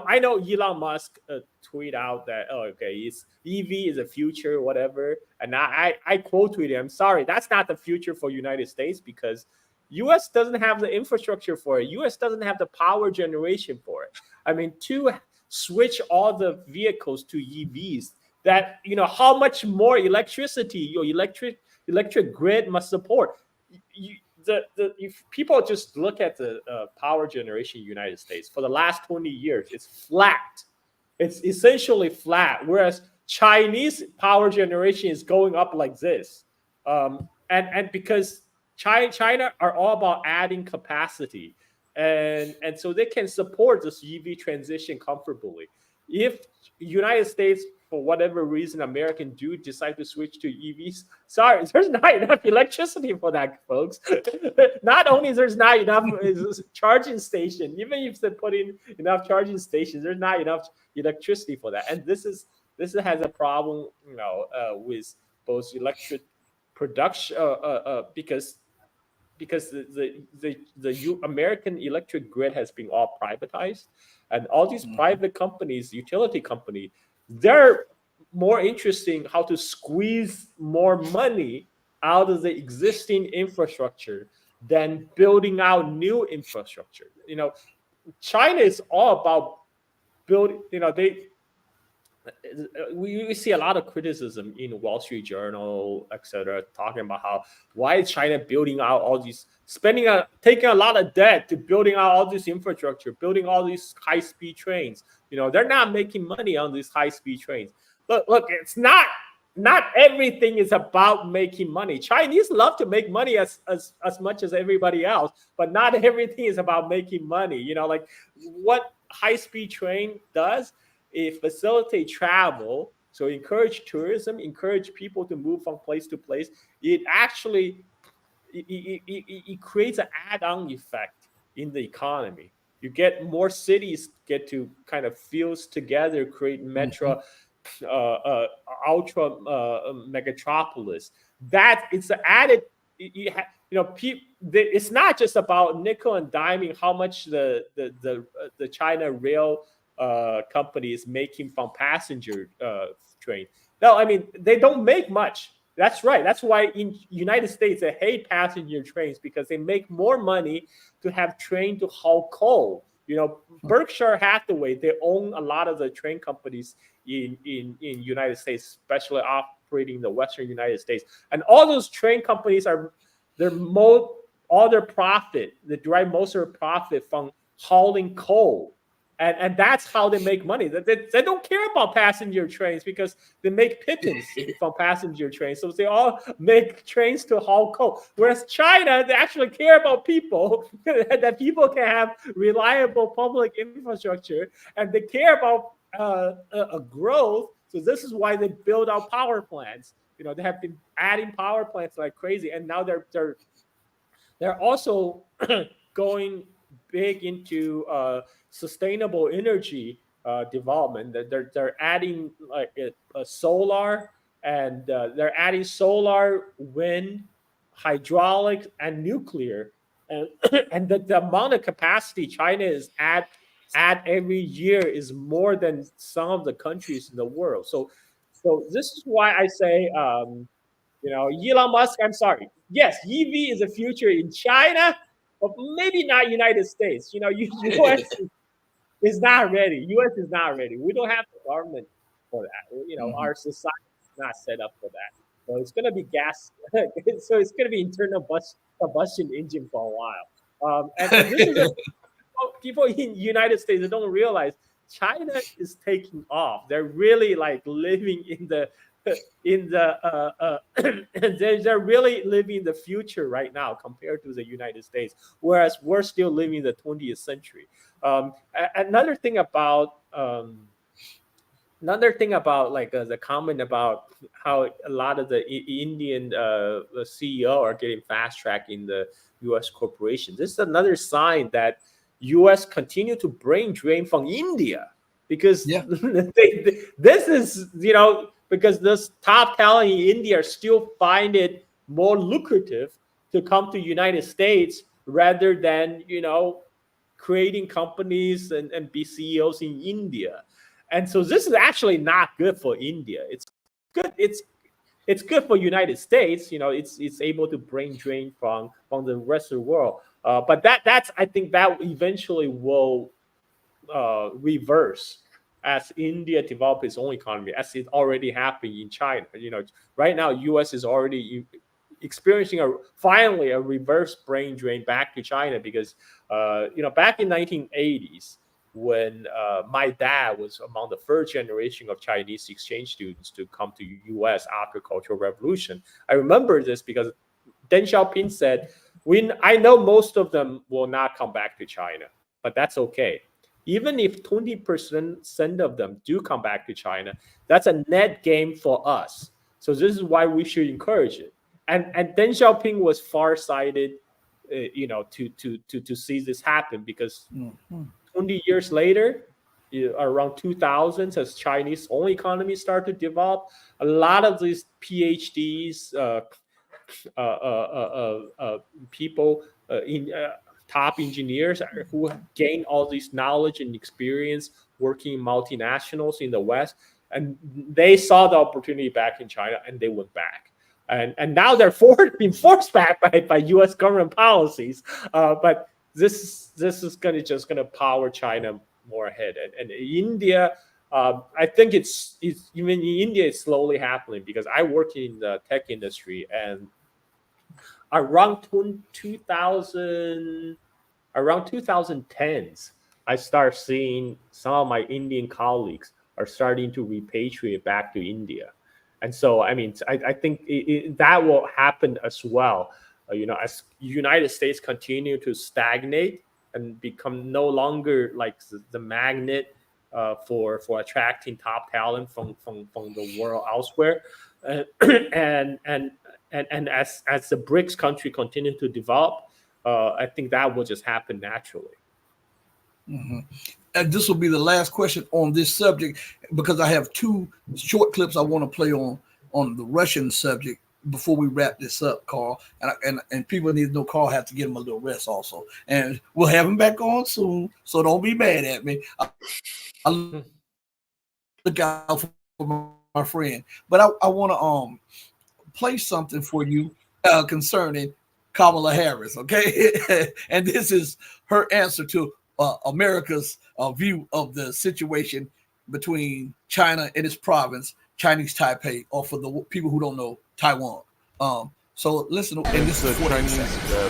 I know Elon Musk tweet out that, EV is a future, whatever. And I quote tweeted, I'm sorry, that's not the future for United States, because U.S. doesn't have the infrastructure for it. U.S. doesn't have the power generation for it. I mean, to switch all the vehicles to EVs, that, how much more electricity your electric grid must support. If people just look at the power generation in the United States, for the last 20 years, it's flat. It's essentially flat, whereas Chinese power generation is going up like this. And because China are all about adding capacity, and so they can support this EV transition comfortably. If United States, for whatever reason, American do decide to switch to EVs, sorry, there's not enough electricity for that, folks. Not only there's not enough charging station, even if they put in enough charging stations, there's not enough electricity for that. And this has a problem, with both electric production, because the American electric grid has been all privatized, and all these private companies, utility companies, they're more interested in how to squeeze more money out of the existing infrastructure than building out new infrastructure. China is all about building. We see a lot of criticism in Wall Street Journal, etc., talking about why is China building out all these, taking a lot of debt to building out all this infrastructure, building all these high-speed trains. They're not making money on these high-speed trains. Look, it's not everything is about making money. Chinese love to make money as much as everybody else, but not everything is about making money. Like what high-speed train does, it facilitates travel, so encourage tourism, encourage people to move from place to place. It actually it creates an add-on effect in the economy. You get more cities get to kind of fuse together, create metro, ultra megatropolis. That it's an added. It's not just about nickel and diming how much the China rail company is making from passenger train. No, I mean, they don't make much. That's right. That's why in United States they hate passenger trains, because they make more money to have train to haul coal. Berkshire Hathaway, they own a lot of the train companies in United States, especially operating in the Western United States. And all those train companies they derive most of their profit from hauling coal. And that's how they make money. They don't care about passenger trains because they make pittance from passenger trains. So they all make trains to haul coal. Whereas China, they actually care about people, that people can have reliable public infrastructure, and they care about a growth. So this is why they build out power plants. They have been adding power plants like crazy, and now they're also going big into sustainable energy development. They're adding like solar, and they're adding solar, wind, hydraulic, and nuclear, and and the amount of capacity China is at every year is more than some of the countries in the world. So this is why I say, Elon Musk, I'm sorry. Yes, EV is the future in China, but maybe not United States. US is not ready. US is not ready. We don't have the government for that. Our society is not set up for that. So it's going to be gas. So it's going to be internal combustion engine for a while. And this is people in the United States that don't realize China is taking off. They're really like living they're really living the future right now compared to the United States, whereas we're still living the 20th century. Another thing about like the comment about how a lot of the Indian CEO are getting fast tracked in the U.S. corporations. This is another sign that U.S. continue to brain drain from India, because this is because this top talent in India still find it more lucrative to come to United States rather than creating companies and be CEOs in India. And so this is actually not good for India. It's good. It's good for United States. It's able to brain drain from the rest of the world. But that's I think that eventually will reverse as India develops its own economy, as it already happened in China. Right now, U.S. is already experiencing finally a reverse brain drain back to China, because back in 1980s, when my dad was among the first generation of Chinese exchange students to come to U.S. after Cultural Revolution. I remember this because Deng Xiaoping said, I know most of them will not come back to China, but that's okay. Even if 20% of them do come back to China, that's a net gain for us. So this is why we should encourage it. And Deng Xiaoping was farsighted, to see this happen, because 20 years later, around 2000s, as Chinese own economy started to develop, a lot of these PhDs, people in top engineers who gained all this knowledge and experience working in multinationals in the West, and they saw the opportunity back in China and they went back. And now they're being forced back by U.S. government policies. But this is just gonna power China more ahead. And India, I think it's even in India, it's slowly happening, because I work in the tech industry, and around 2010s, I start seeing some of my Indian colleagues are starting to repatriate back to India. And so, I think that will happen as well. As United States continue to stagnate and become no longer like the magnet for attracting top talent from the world elsewhere, and as the BRICS country continue to develop, I think that will just happen naturally. Mm-hmm. And this will be the last question on this subject, because I have two short clips I want to play on the Russian subject before we wrap this up, Carl. And people need to know Carl has to give him a little rest also. And we'll have him back on soon, so don't be mad at me. I look out for my friend. But I want to play something for you concerning Kamala Harris, okay? And this is her answer to America's view of the situation between China and its province, Chinese Taipei, or for the people who don't know, Taiwan. So listen, and this the is Chinese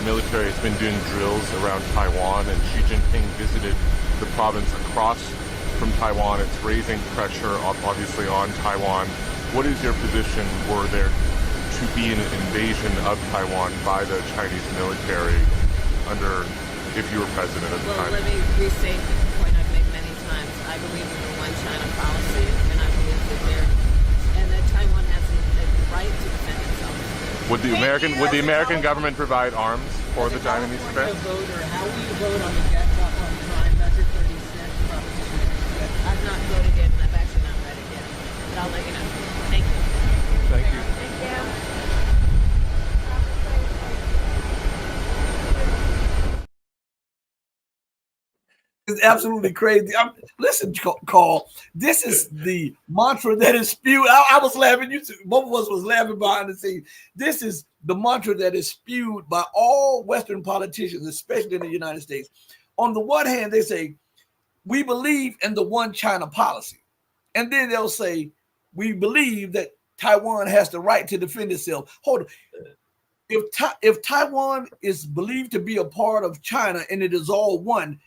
military has been doing drills around Taiwan, and Xi Jinping visited the province across from Taiwan. It's raising pressure, obviously, on Taiwan. What is your position? Were there to be an invasion of Taiwan by the Chinese military if you were president at the time? Well, let me restate the point I've made many times. I believe in the one China policy, and I believe that Taiwan has a right to defend itself. Would the American government provide arms for the Taiwanese defense? How will you vote on the debt on crime budget 36 Proposition 36? I've not voted yet, and I've actually not read it yet. But I'll let you know. Thank you. Thank you. Thank you. It's absolutely crazy. Listen, Carl, this is the mantra that is spewed. I was laughing. Both of us was laughing behind the scenes. This is the mantra that is spewed by all Western politicians, especially in the United States. On the one hand, they say, we believe in the one China policy. And then they'll say, we believe that Taiwan has the right to defend itself. Hold on. If Taiwan is believed to be a part of China and it is all one,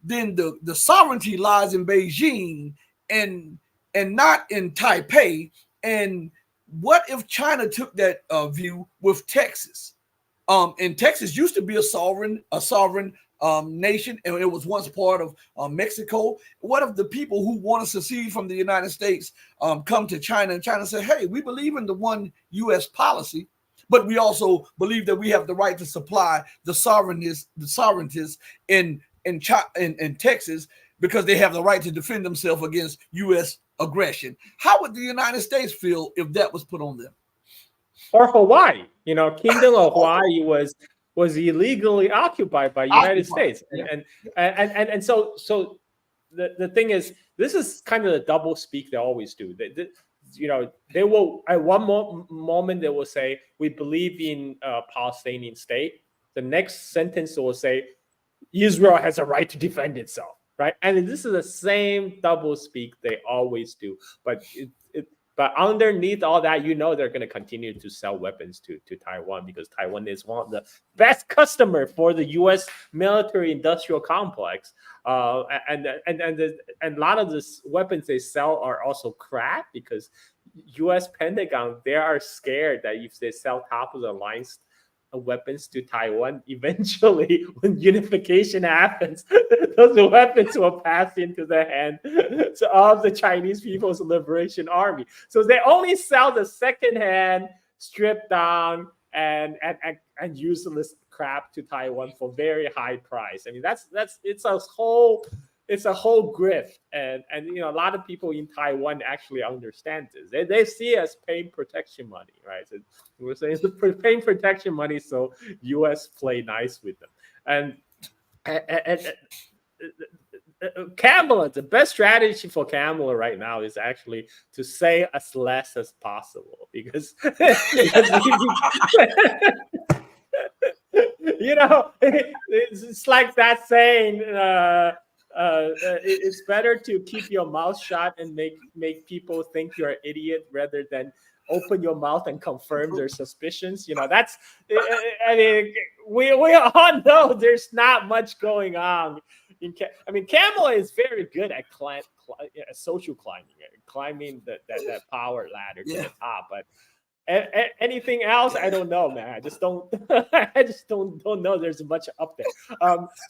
then the sovereignty lies in Beijing and not in Taipei. And what if China took that view with Texas? And Texas used to be a sovereign nation, and it was once part of Mexico. What if the people who want to secede from the United States come to China, and China say, hey, we believe in the one U.S. policy, but we also believe that we have the right to supply the sovereignties in Texas because they have the right to defend themselves against U.S. aggression. How would the United States feel if that was put on them? Or Hawaii, Kingdom of Hawaii was illegally occupied by United States, and so the thing is, this is kind of the double speak they always do. They will at one moment they will say we believe in a Palestinian state. The next sentence they will say Israel has a right to defend itself, right? And this is the same double speak they always do. But but underneath all that, they're going to continue to sell weapons to Taiwan because Taiwan is one of the best customer for the U.S. military-industrial complex. And a lot of these weapons they sell are also crap because U.S. Pentagon, they are scared that if they sell top-of-the-line weapons to Taiwan, eventually when unification happens, those weapons will pass into the hands of the Chinese People's Liberation Army. So they only sell the secondhand, stripped down and useless crap to Taiwan for very high price. I mean, it's a whole grift, and a lot of people in Taiwan actually understand this. They see it as paying protection money, right? So we're saying it's paying protection money, so U.S. play nice with them. And Kamala, the best strategy for Kamala right now is actually to say as less as possible because it's like that saying. It's better to keep your mouth shut and make people think you're an idiot rather than open your mouth and confirm their suspicions. That's. I mean, we all know there's not much going on. Kamala is very good at social climbing that power ladder to the top, but. Anything else? I don't know, man. I just don't know. There's much up there.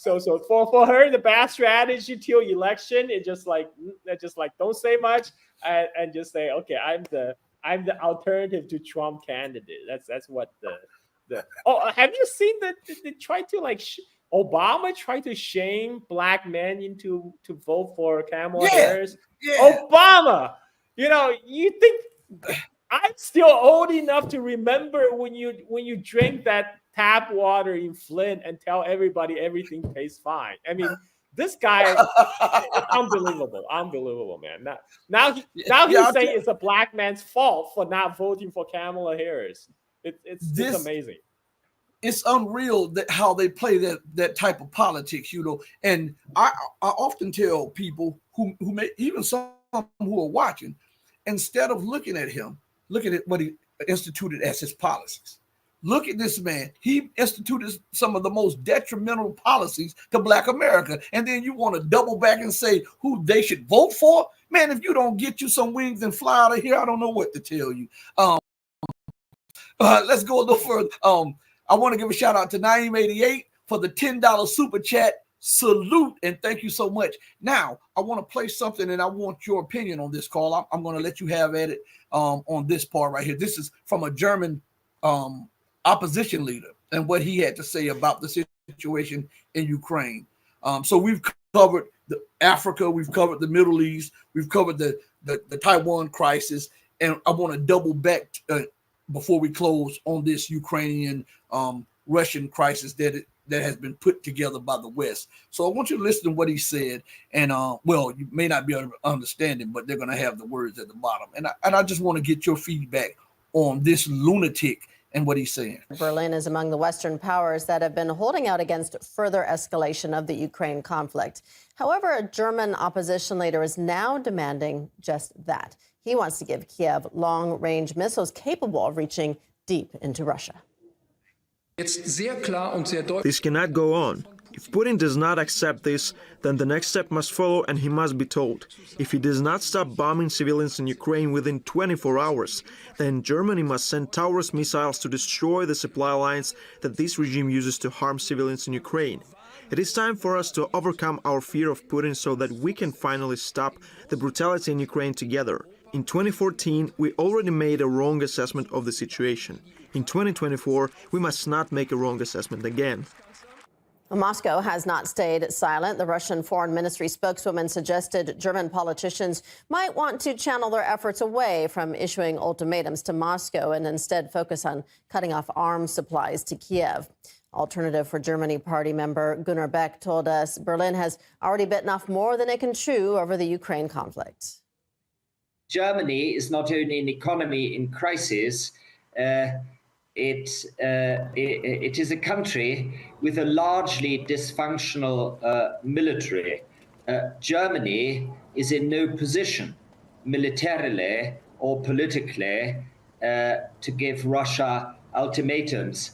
So for her, the bad strategy till election is just like don't say much and just say, okay, I'm the alternative to Trump candidate. That's what the. Oh, have you seen that they try to Obama tried to shame black men into to vote for Kamala Harris? Yeah. Obama, you think. I'm still old enough to remember when you drink that tap water in Flint and tell everybody everything tastes fine. I mean, this guy is unbelievable, man. Now he's saying it's a black man's fault for not voting for Kamala Harris. It's amazing. It's unreal how they play that type of politics, And I often tell people who may, even some who are watching, instead of looking at him. Look at what he instituted as his policies. Look at this man. He instituted some of the most detrimental policies to Black America. And then you want to double back and say who they should vote for? Man, if you don't get you some wings and fly out of here, I don't know what to tell you. Let's go a little further. I want to give a shout out to Naeem88 for the $10 super chat. Salute and thank you so much. Now, I want to play something and I want your opinion on this, Carl. I'm going to let you have at it on this part right here. This is from a German opposition leader and what he had to say about the situation in Ukraine. So we've covered the Africa, we've covered the Middle East, we've covered the Taiwan crisis, and I want to double back before we close on this Ukrainian Russian crisis that has been put together by the West. So I want you to listen to what he said, and well, you may not be able to understand it, but they're going to have the words at the bottom, and I just want to get your feedback on this lunatic and what he's saying. Berlin is among the Western powers that have been holding out against further escalation of the Ukraine conflict. However, a German opposition leader is now demanding just that. He wants to give Kiev long-range missiles capable of reaching deep into Russia. This cannot go on. If Putin does not accept this, then the next step must follow, and he must be told. If he does not stop bombing civilians in Ukraine within 24 hours, then Germany must send Taurus missiles to destroy the supply lines that this regime uses to harm civilians in Ukraine. It is time for us to overcome our fear of Putin so that we can finally stop the brutality in Ukraine together. In 2014, we already made a wrong assessment of the situation. In 2024, we must not make a wrong assessment again. Moscow has not stayed silent. The Russian Foreign Ministry spokeswoman suggested German politicians might want to channel their efforts away from issuing ultimatums to Moscow and instead focus on cutting off arms supplies to Kiev. Alternative for Germany party member Gunnar Beck told us Berlin has already bitten off more than it can chew over the Ukraine conflict. Germany is not only an economy in crisis, it is a country with a largely dysfunctional military. Germany is in no position militarily or politically to give Russia ultimatums.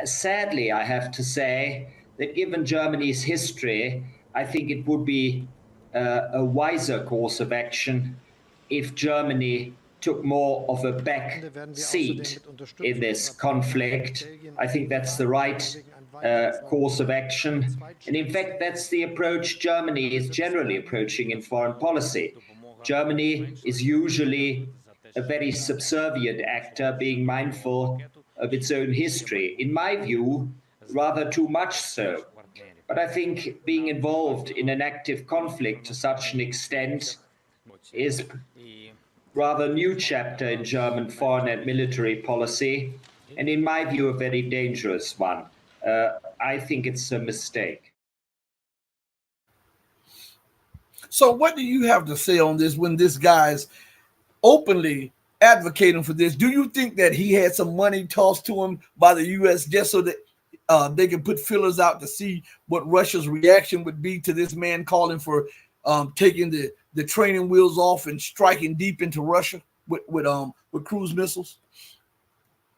Sadly, I have to say that given Germany's history, I think it would be a wiser course of action if Germany took more of a back seat in this conflict. I think that's the right course of action. And in fact, that's the approach Germany is generally approaching in foreign policy. Germany is usually a very subservient actor, being mindful of its own history. In my view, rather too much so. But I think being involved in an active conflict to such an extent is rather new chapter in German foreign and military policy, and in my view, a very dangerous one. I think it's a mistake. So what do you have to say on this when this guy's openly advocating for this? Do you think that he had some money tossed to him by the U.S. just so that they can put fillers out to see what Russia's reaction would be to this man calling for taking the training wheels off and striking deep into Russia with cruise missiles?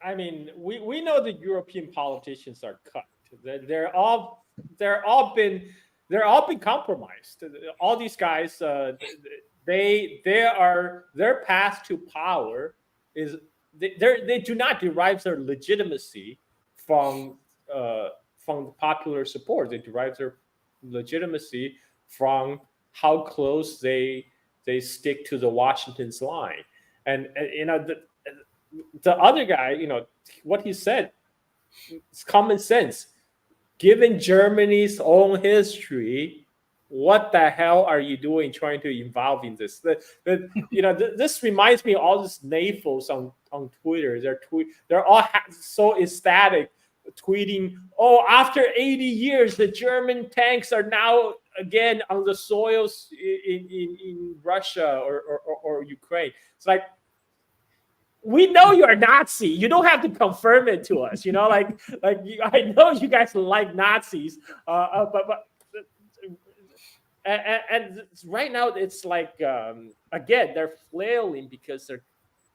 I mean, we know the European politicians are cut. They're all been compromised. All these guys, their path to power is they do not derive their legitimacy from popular support. They derive their legitimacy from how close they stick to the Washington's line. And you know, the other guy, you know, what he said, it's common sense. Given Germany's own history, what the hell are you doing trying to involve in this? This reminds me of all these NAFOs on Twitter. They're all so ecstatic, tweeting, "Oh, after 80 years, the German tanks are now again on the soils in Russia or Ukraine." It's like, we know you're Nazi. You don't have to confirm it to us. You know, I know you guys like Nazis, but right now it's like again they're flailing because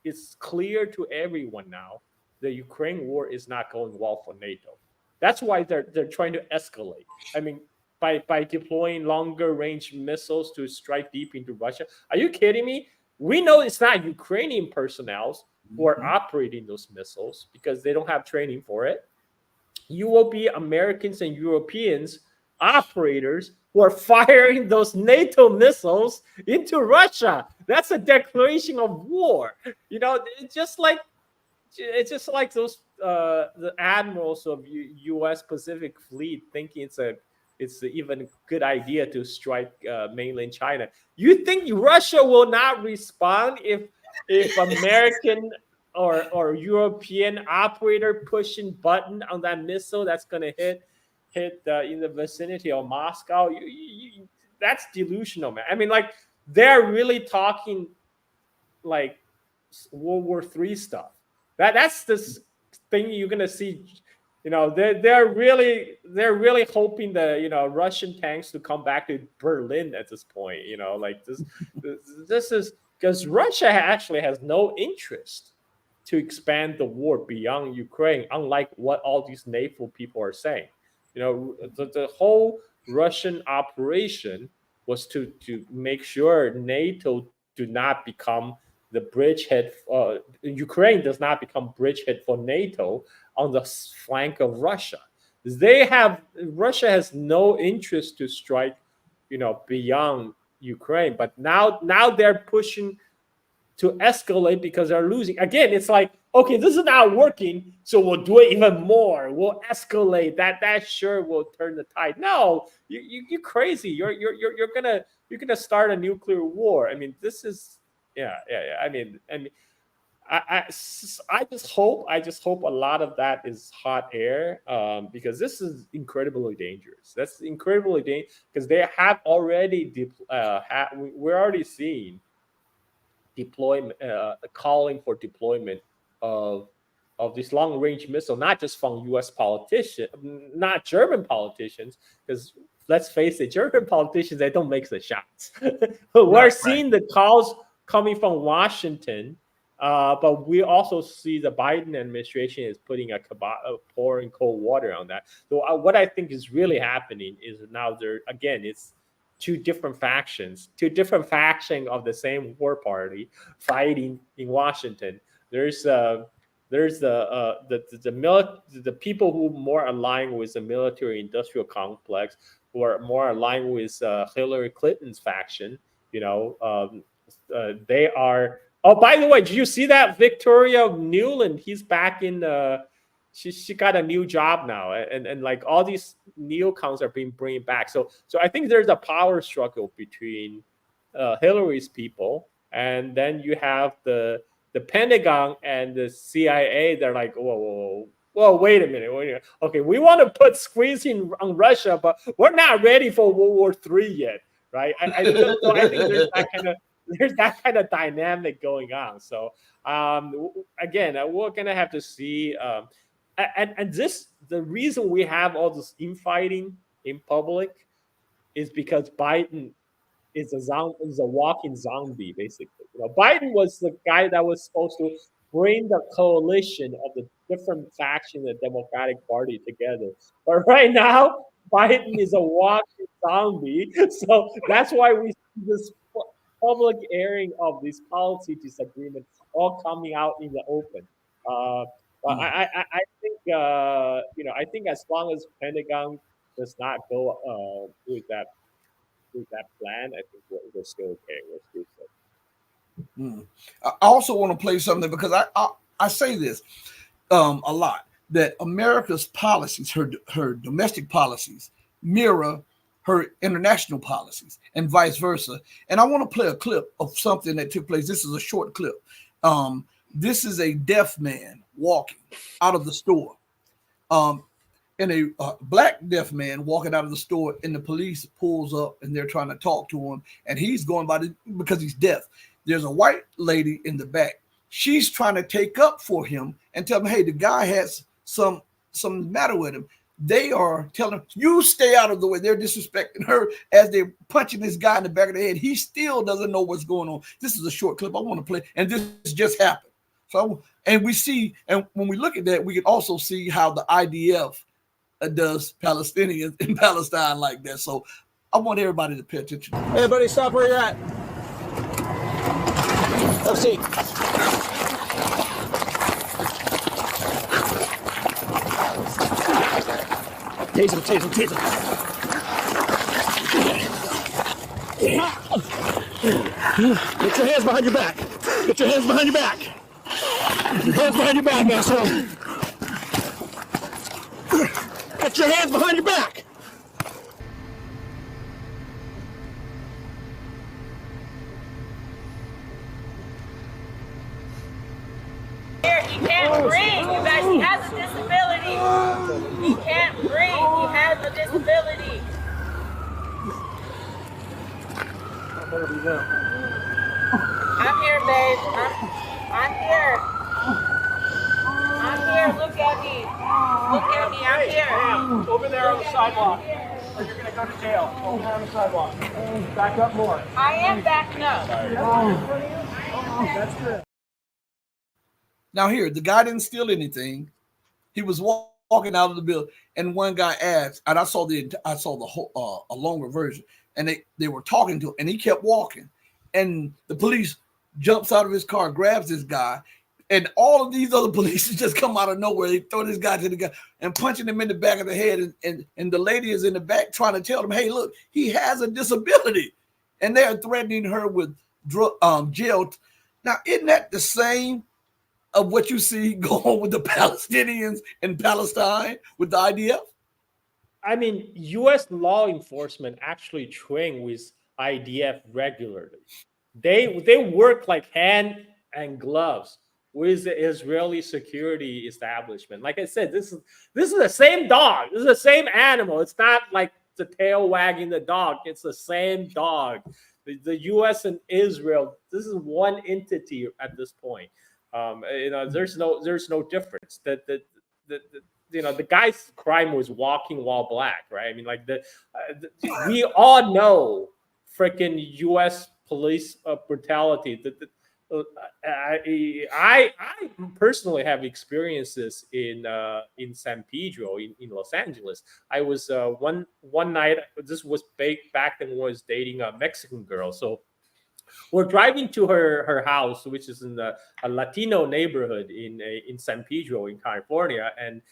it's clear to everyone now the Ukraine war is not going well for NATO. That's why they're trying to escalate. I mean, by deploying longer range missiles to strike deep into Russia. Are you kidding me? We know it's not Ukrainian personnel who are operating those missiles because they don't have training for it. You will be Americans and Europeans operators who are firing those NATO missiles into Russia. That's a declaration of war. You know, it's just like those the admirals of U.S. Pacific Fleet thinking it's a it's even a good idea to strike mainland China. You think Russia will not respond if American or European operator pushing button on that missile that's going to hit in the vicinity of Moscow? That's delusional, man. I mean, like, they're really talking like World War III stuff. That's this thing you're gonna see. They're really hoping the Russian tanks to come back to Berlin at this point. Like this is because Russia actually has no interest to expand the war beyond Ukraine, unlike what all these NATO people are saying. The whole Russian operation was to make sure NATO do not become the bridgehead. Ukraine does not become bridgehead for NATO on the flank of Russia. Russia has no interest to strike, beyond Ukraine. But now they're pushing to escalate because they're losing. Again, it's like, okay, this is not working, so we'll do it even more. We'll escalate. That sure will turn the tide. No, you're crazy. You're gonna start a nuclear war. I mean, this is yeah. I mean, I just hope a lot of that is hot air, because this is incredibly dangerous. That's incredibly dangerous because they have already we're already seeing deployment, calling for deployment of this long-range missile, not just from U.S. politicians, not German politicians, because let's face it, German politicians, they don't make the shots. We're seeing the calls coming from Washington, but we also see the Biden administration is putting pouring cold water on that. So what I think is really happening is now it's two different factions of the same war party fighting in Washington. There's the people who more align with the military-industrial complex, who are more aligned with Hillary Clinton's faction. They are. Oh, by the way, did you see that Victoria Nuland? He's back in. She got a new job now, and like all these neocons are being brought back. So I think there's a power struggle between Hillary's people, and then you have the Pentagon and the CIA. They're like, whoa, wait a minute. Okay, we want to put squeezing on Russia, but we're not ready for World War III yet, right? I think there's that kind of dynamic going on. So again, we're gonna have to see. And the reason we have all this infighting in public is because Biden is a walking zombie, basically. Biden was the guy that was supposed to bring the coalition of the different factions of the Democratic Party together. But right now, Biden is a walking zombie. So that's why we see this public airing of these policy disagreements all coming out in the open. I think as long as Pentagon does not go with that plan, I think we're still okay. We're still safe. I also want to play something because I say this a lot, that America's policies, her domestic policies, mirror her international policies and vice versa. And I want to play a clip of something that took place. This is a short clip. This is a deaf man walking out of the store, and a black deaf man walking out of the store, and the police pulls up and they're trying to talk to him, and he's going by because he's deaf. There's a white lady in the back. She's trying to take up for him and tell him, hey, the guy has some matter with him. They are telling her, you stay out of the way. They're disrespecting her as they're punching this guy in the back of the head. He still doesn't know what's going on. This is a short clip I want to play, and this just happened. So, and we see, and when we look at that, we can also see how the IDF does Palestinians in Palestine like that. So I want everybody to pay attention. Hey, everybody, stop where you're at. Have a seat. Taser. Get your hands behind your back. Get your hands behind your back. Get your hands behind your back, asshole. Get your hands behind your back. disability. I'm here, babe. I'm here. I'm here. Look at me. Look at me. I'm here. Over there on the sidewalk. Or you're going to go to jail. Over there on the sidewalk. Back up more. I am back now. That's good. Now here, the guy didn't steal anything. He was walking out of the building, and one guy asked, and I saw the whole a longer version, and they were talking to him, and he kept walking, and the police jumps out of his car, grabs this guy, and all of these other police just come out of nowhere. They throw this guy to the guy and punching him in the back of the head, and the lady is in the back trying to tell him, hey, look, he has a disability, and they're threatening her with jail. Now, isn't that the same of what you see going on with the Palestinians in Palestine with the IDF? I mean, U.S. law enforcement actually train with IDF regularly. They work like hand and gloves with the Israeli security establishment. Like I said, this is the same dog. This is the same animal. It's not like the tail wagging the dog. It's the same dog. The U.S. and Israel, this is one entity at this point. There's no difference. The guy's crime was walking while black, right? I mean, like we all know freaking U.S. police brutality. I personally have experienced this in San Pedro in Los Angeles. I was one night. This was back then when I was dating a Mexican girl, so. We're driving to her house, which is in a Latino neighborhood in San Pedro in California, and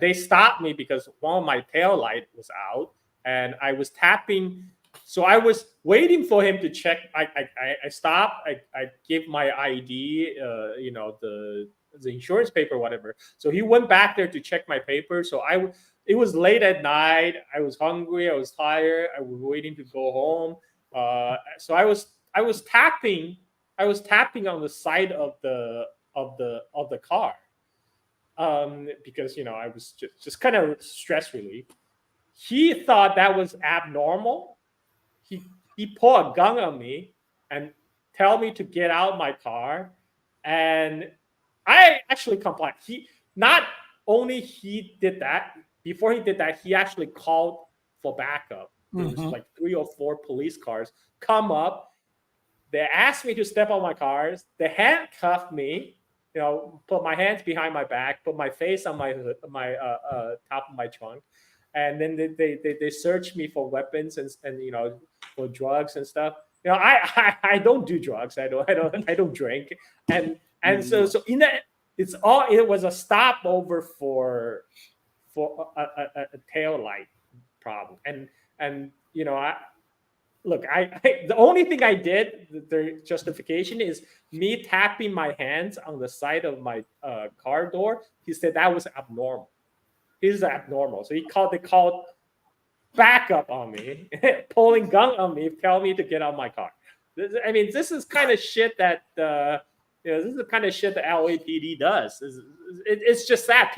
they stopped me because one of my tail light was out, and I was tapping. So I was waiting for him to check. I stopped. I gave my ID, the insurance paper, whatever. So he went back there to check my paper. So it was late at night. I was hungry. I was tired. I was waiting to go home. So I was tapping on the side of the car because I was just kind of stress relief. He thought that was abnormal. He pulled a gun on me and tell me to get out of my car, and I actually complied. He did that. Before he did that, he actually called for backup. There was like 3 or 4 police cars come up. They asked me to step on my cars. They handcuffed me, put my hands behind my back, put my face on my top of my trunk, and then they searched me for weapons and for drugs and stuff. I don't do drugs. I don't drink, and so in that it was a stopover for a tail light problem, and the only thing I did, the justification is me tapping my hands on the side of my car door. He said that was abnormal. This is abnormal. So they called backup on me, pulling gun on me, telling me to get out of my car. This is kind of shit that this is the kind of shit the LAPD does. It's just sad.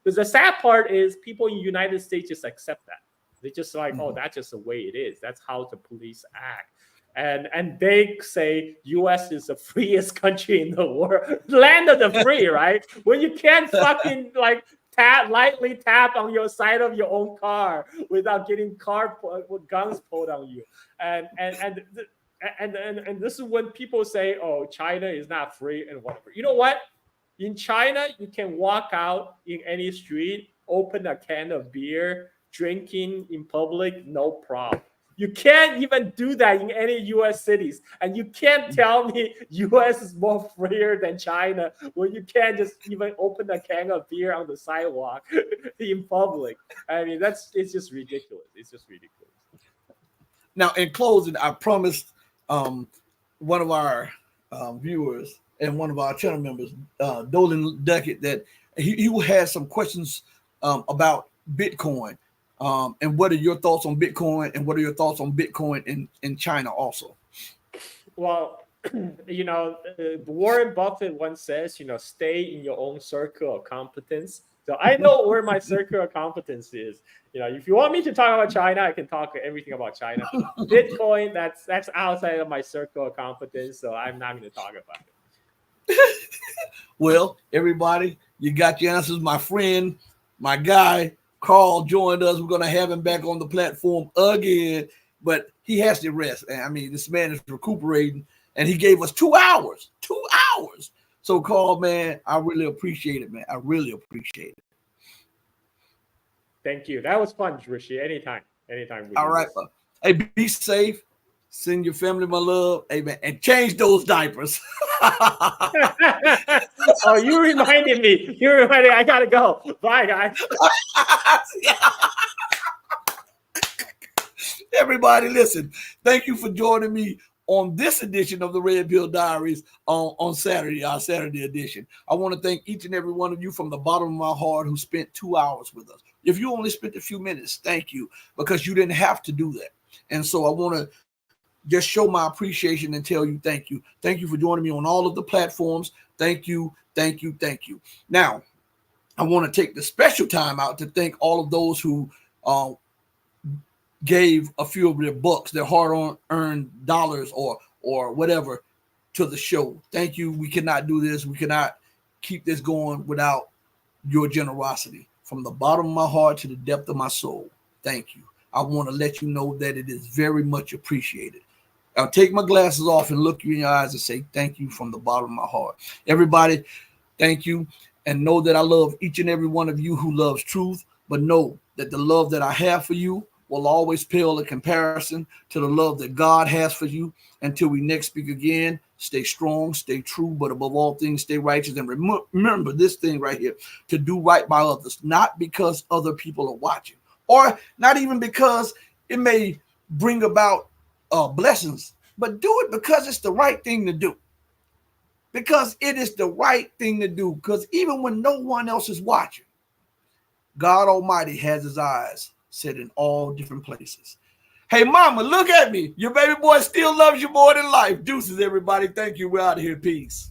The sad part is people in the United States just accept that. They just like, oh, that's just the way it is. That's how the police act. And they say U.S. is the freest country in the world, land of the free, right? When you can't fucking lightly tap on your side of your own car without getting with guns pulled on you. And this is when people say, oh, China is not free and whatever. You know what? In China, you can walk out in any street, open a can of beer, drinking in public, no problem. You can't even do that in any U.S. cities. And you can't tell me U.S. is more freer than China when you can't just even open a can of beer on the sidewalk in public. It's just ridiculous. It's just ridiculous. Now, in closing, I promised one of our viewers and one of our channel members, Dolan Duckett, that he had some questions about Bitcoin. And what are your thoughts on Bitcoin, and what are your thoughts on Bitcoin in China also? Well, Warren Buffett once says, stay in your own circle of competence. So I know where my circle of competence is. If you want me to talk about China, I can talk everything about China. Bitcoin, that's outside of my circle of competence, so I'm not going to talk about it. Well, everybody, you got your answers. My friend, my guy, Carl joined us. We're going to have him back on the platform again, but he has to rest. I mean, this man is recuperating, and he gave us 2 hours. 2 hours. So, Carl, man, I really appreciate it, man. I really appreciate it. Thank you. That was fun, Rishi. Anytime. All right. Hey, be safe. Send your family my love. Hey, man, and change those diapers. Oh, you reminded me. I got to go. Bye, guys. Everybody, listen. Thank you for joining me on this edition of the Red Pill Diaries on Saturday, our Saturday edition. I want to thank each and every one of you from the bottom of my heart who spent 2 hours with us. If you only spent a few minutes, thank you, because you didn't have to do that. And so I want to just show my appreciation and tell you thank you. Thank you for joining me on all of the platforms. Thank you, thank you, thank you. Now, I want to take the special time out to thank all of those who gave a few of their bucks, their hard-earned dollars or whatever to the show. Thank you. We cannot do this. We cannot keep this going without your generosity. From the bottom of my heart to the depth of my soul, thank you. I want to let you know that it is very much appreciated. I'll take my glasses off and look you in your eyes and say thank you from the bottom of my heart. Everybody, thank you. And know that I love each and every one of you who loves truth, but know that the love that I have for you will always pale in comparison to the love that God has for you. Until we next speak again, stay strong, stay true, but above all things, stay righteous. And remember this thing right here, to do right by others, not because other people are watching, or not even because it may bring about blessings, but do it because it's the right thing to do. Because it is the right thing to do. Because even when no one else is watching, God Almighty has his eyes set in all different places. Hey, mama, look at me. Your baby boy still loves you more than life. Deuces, everybody. Thank you. We're out of here. Peace.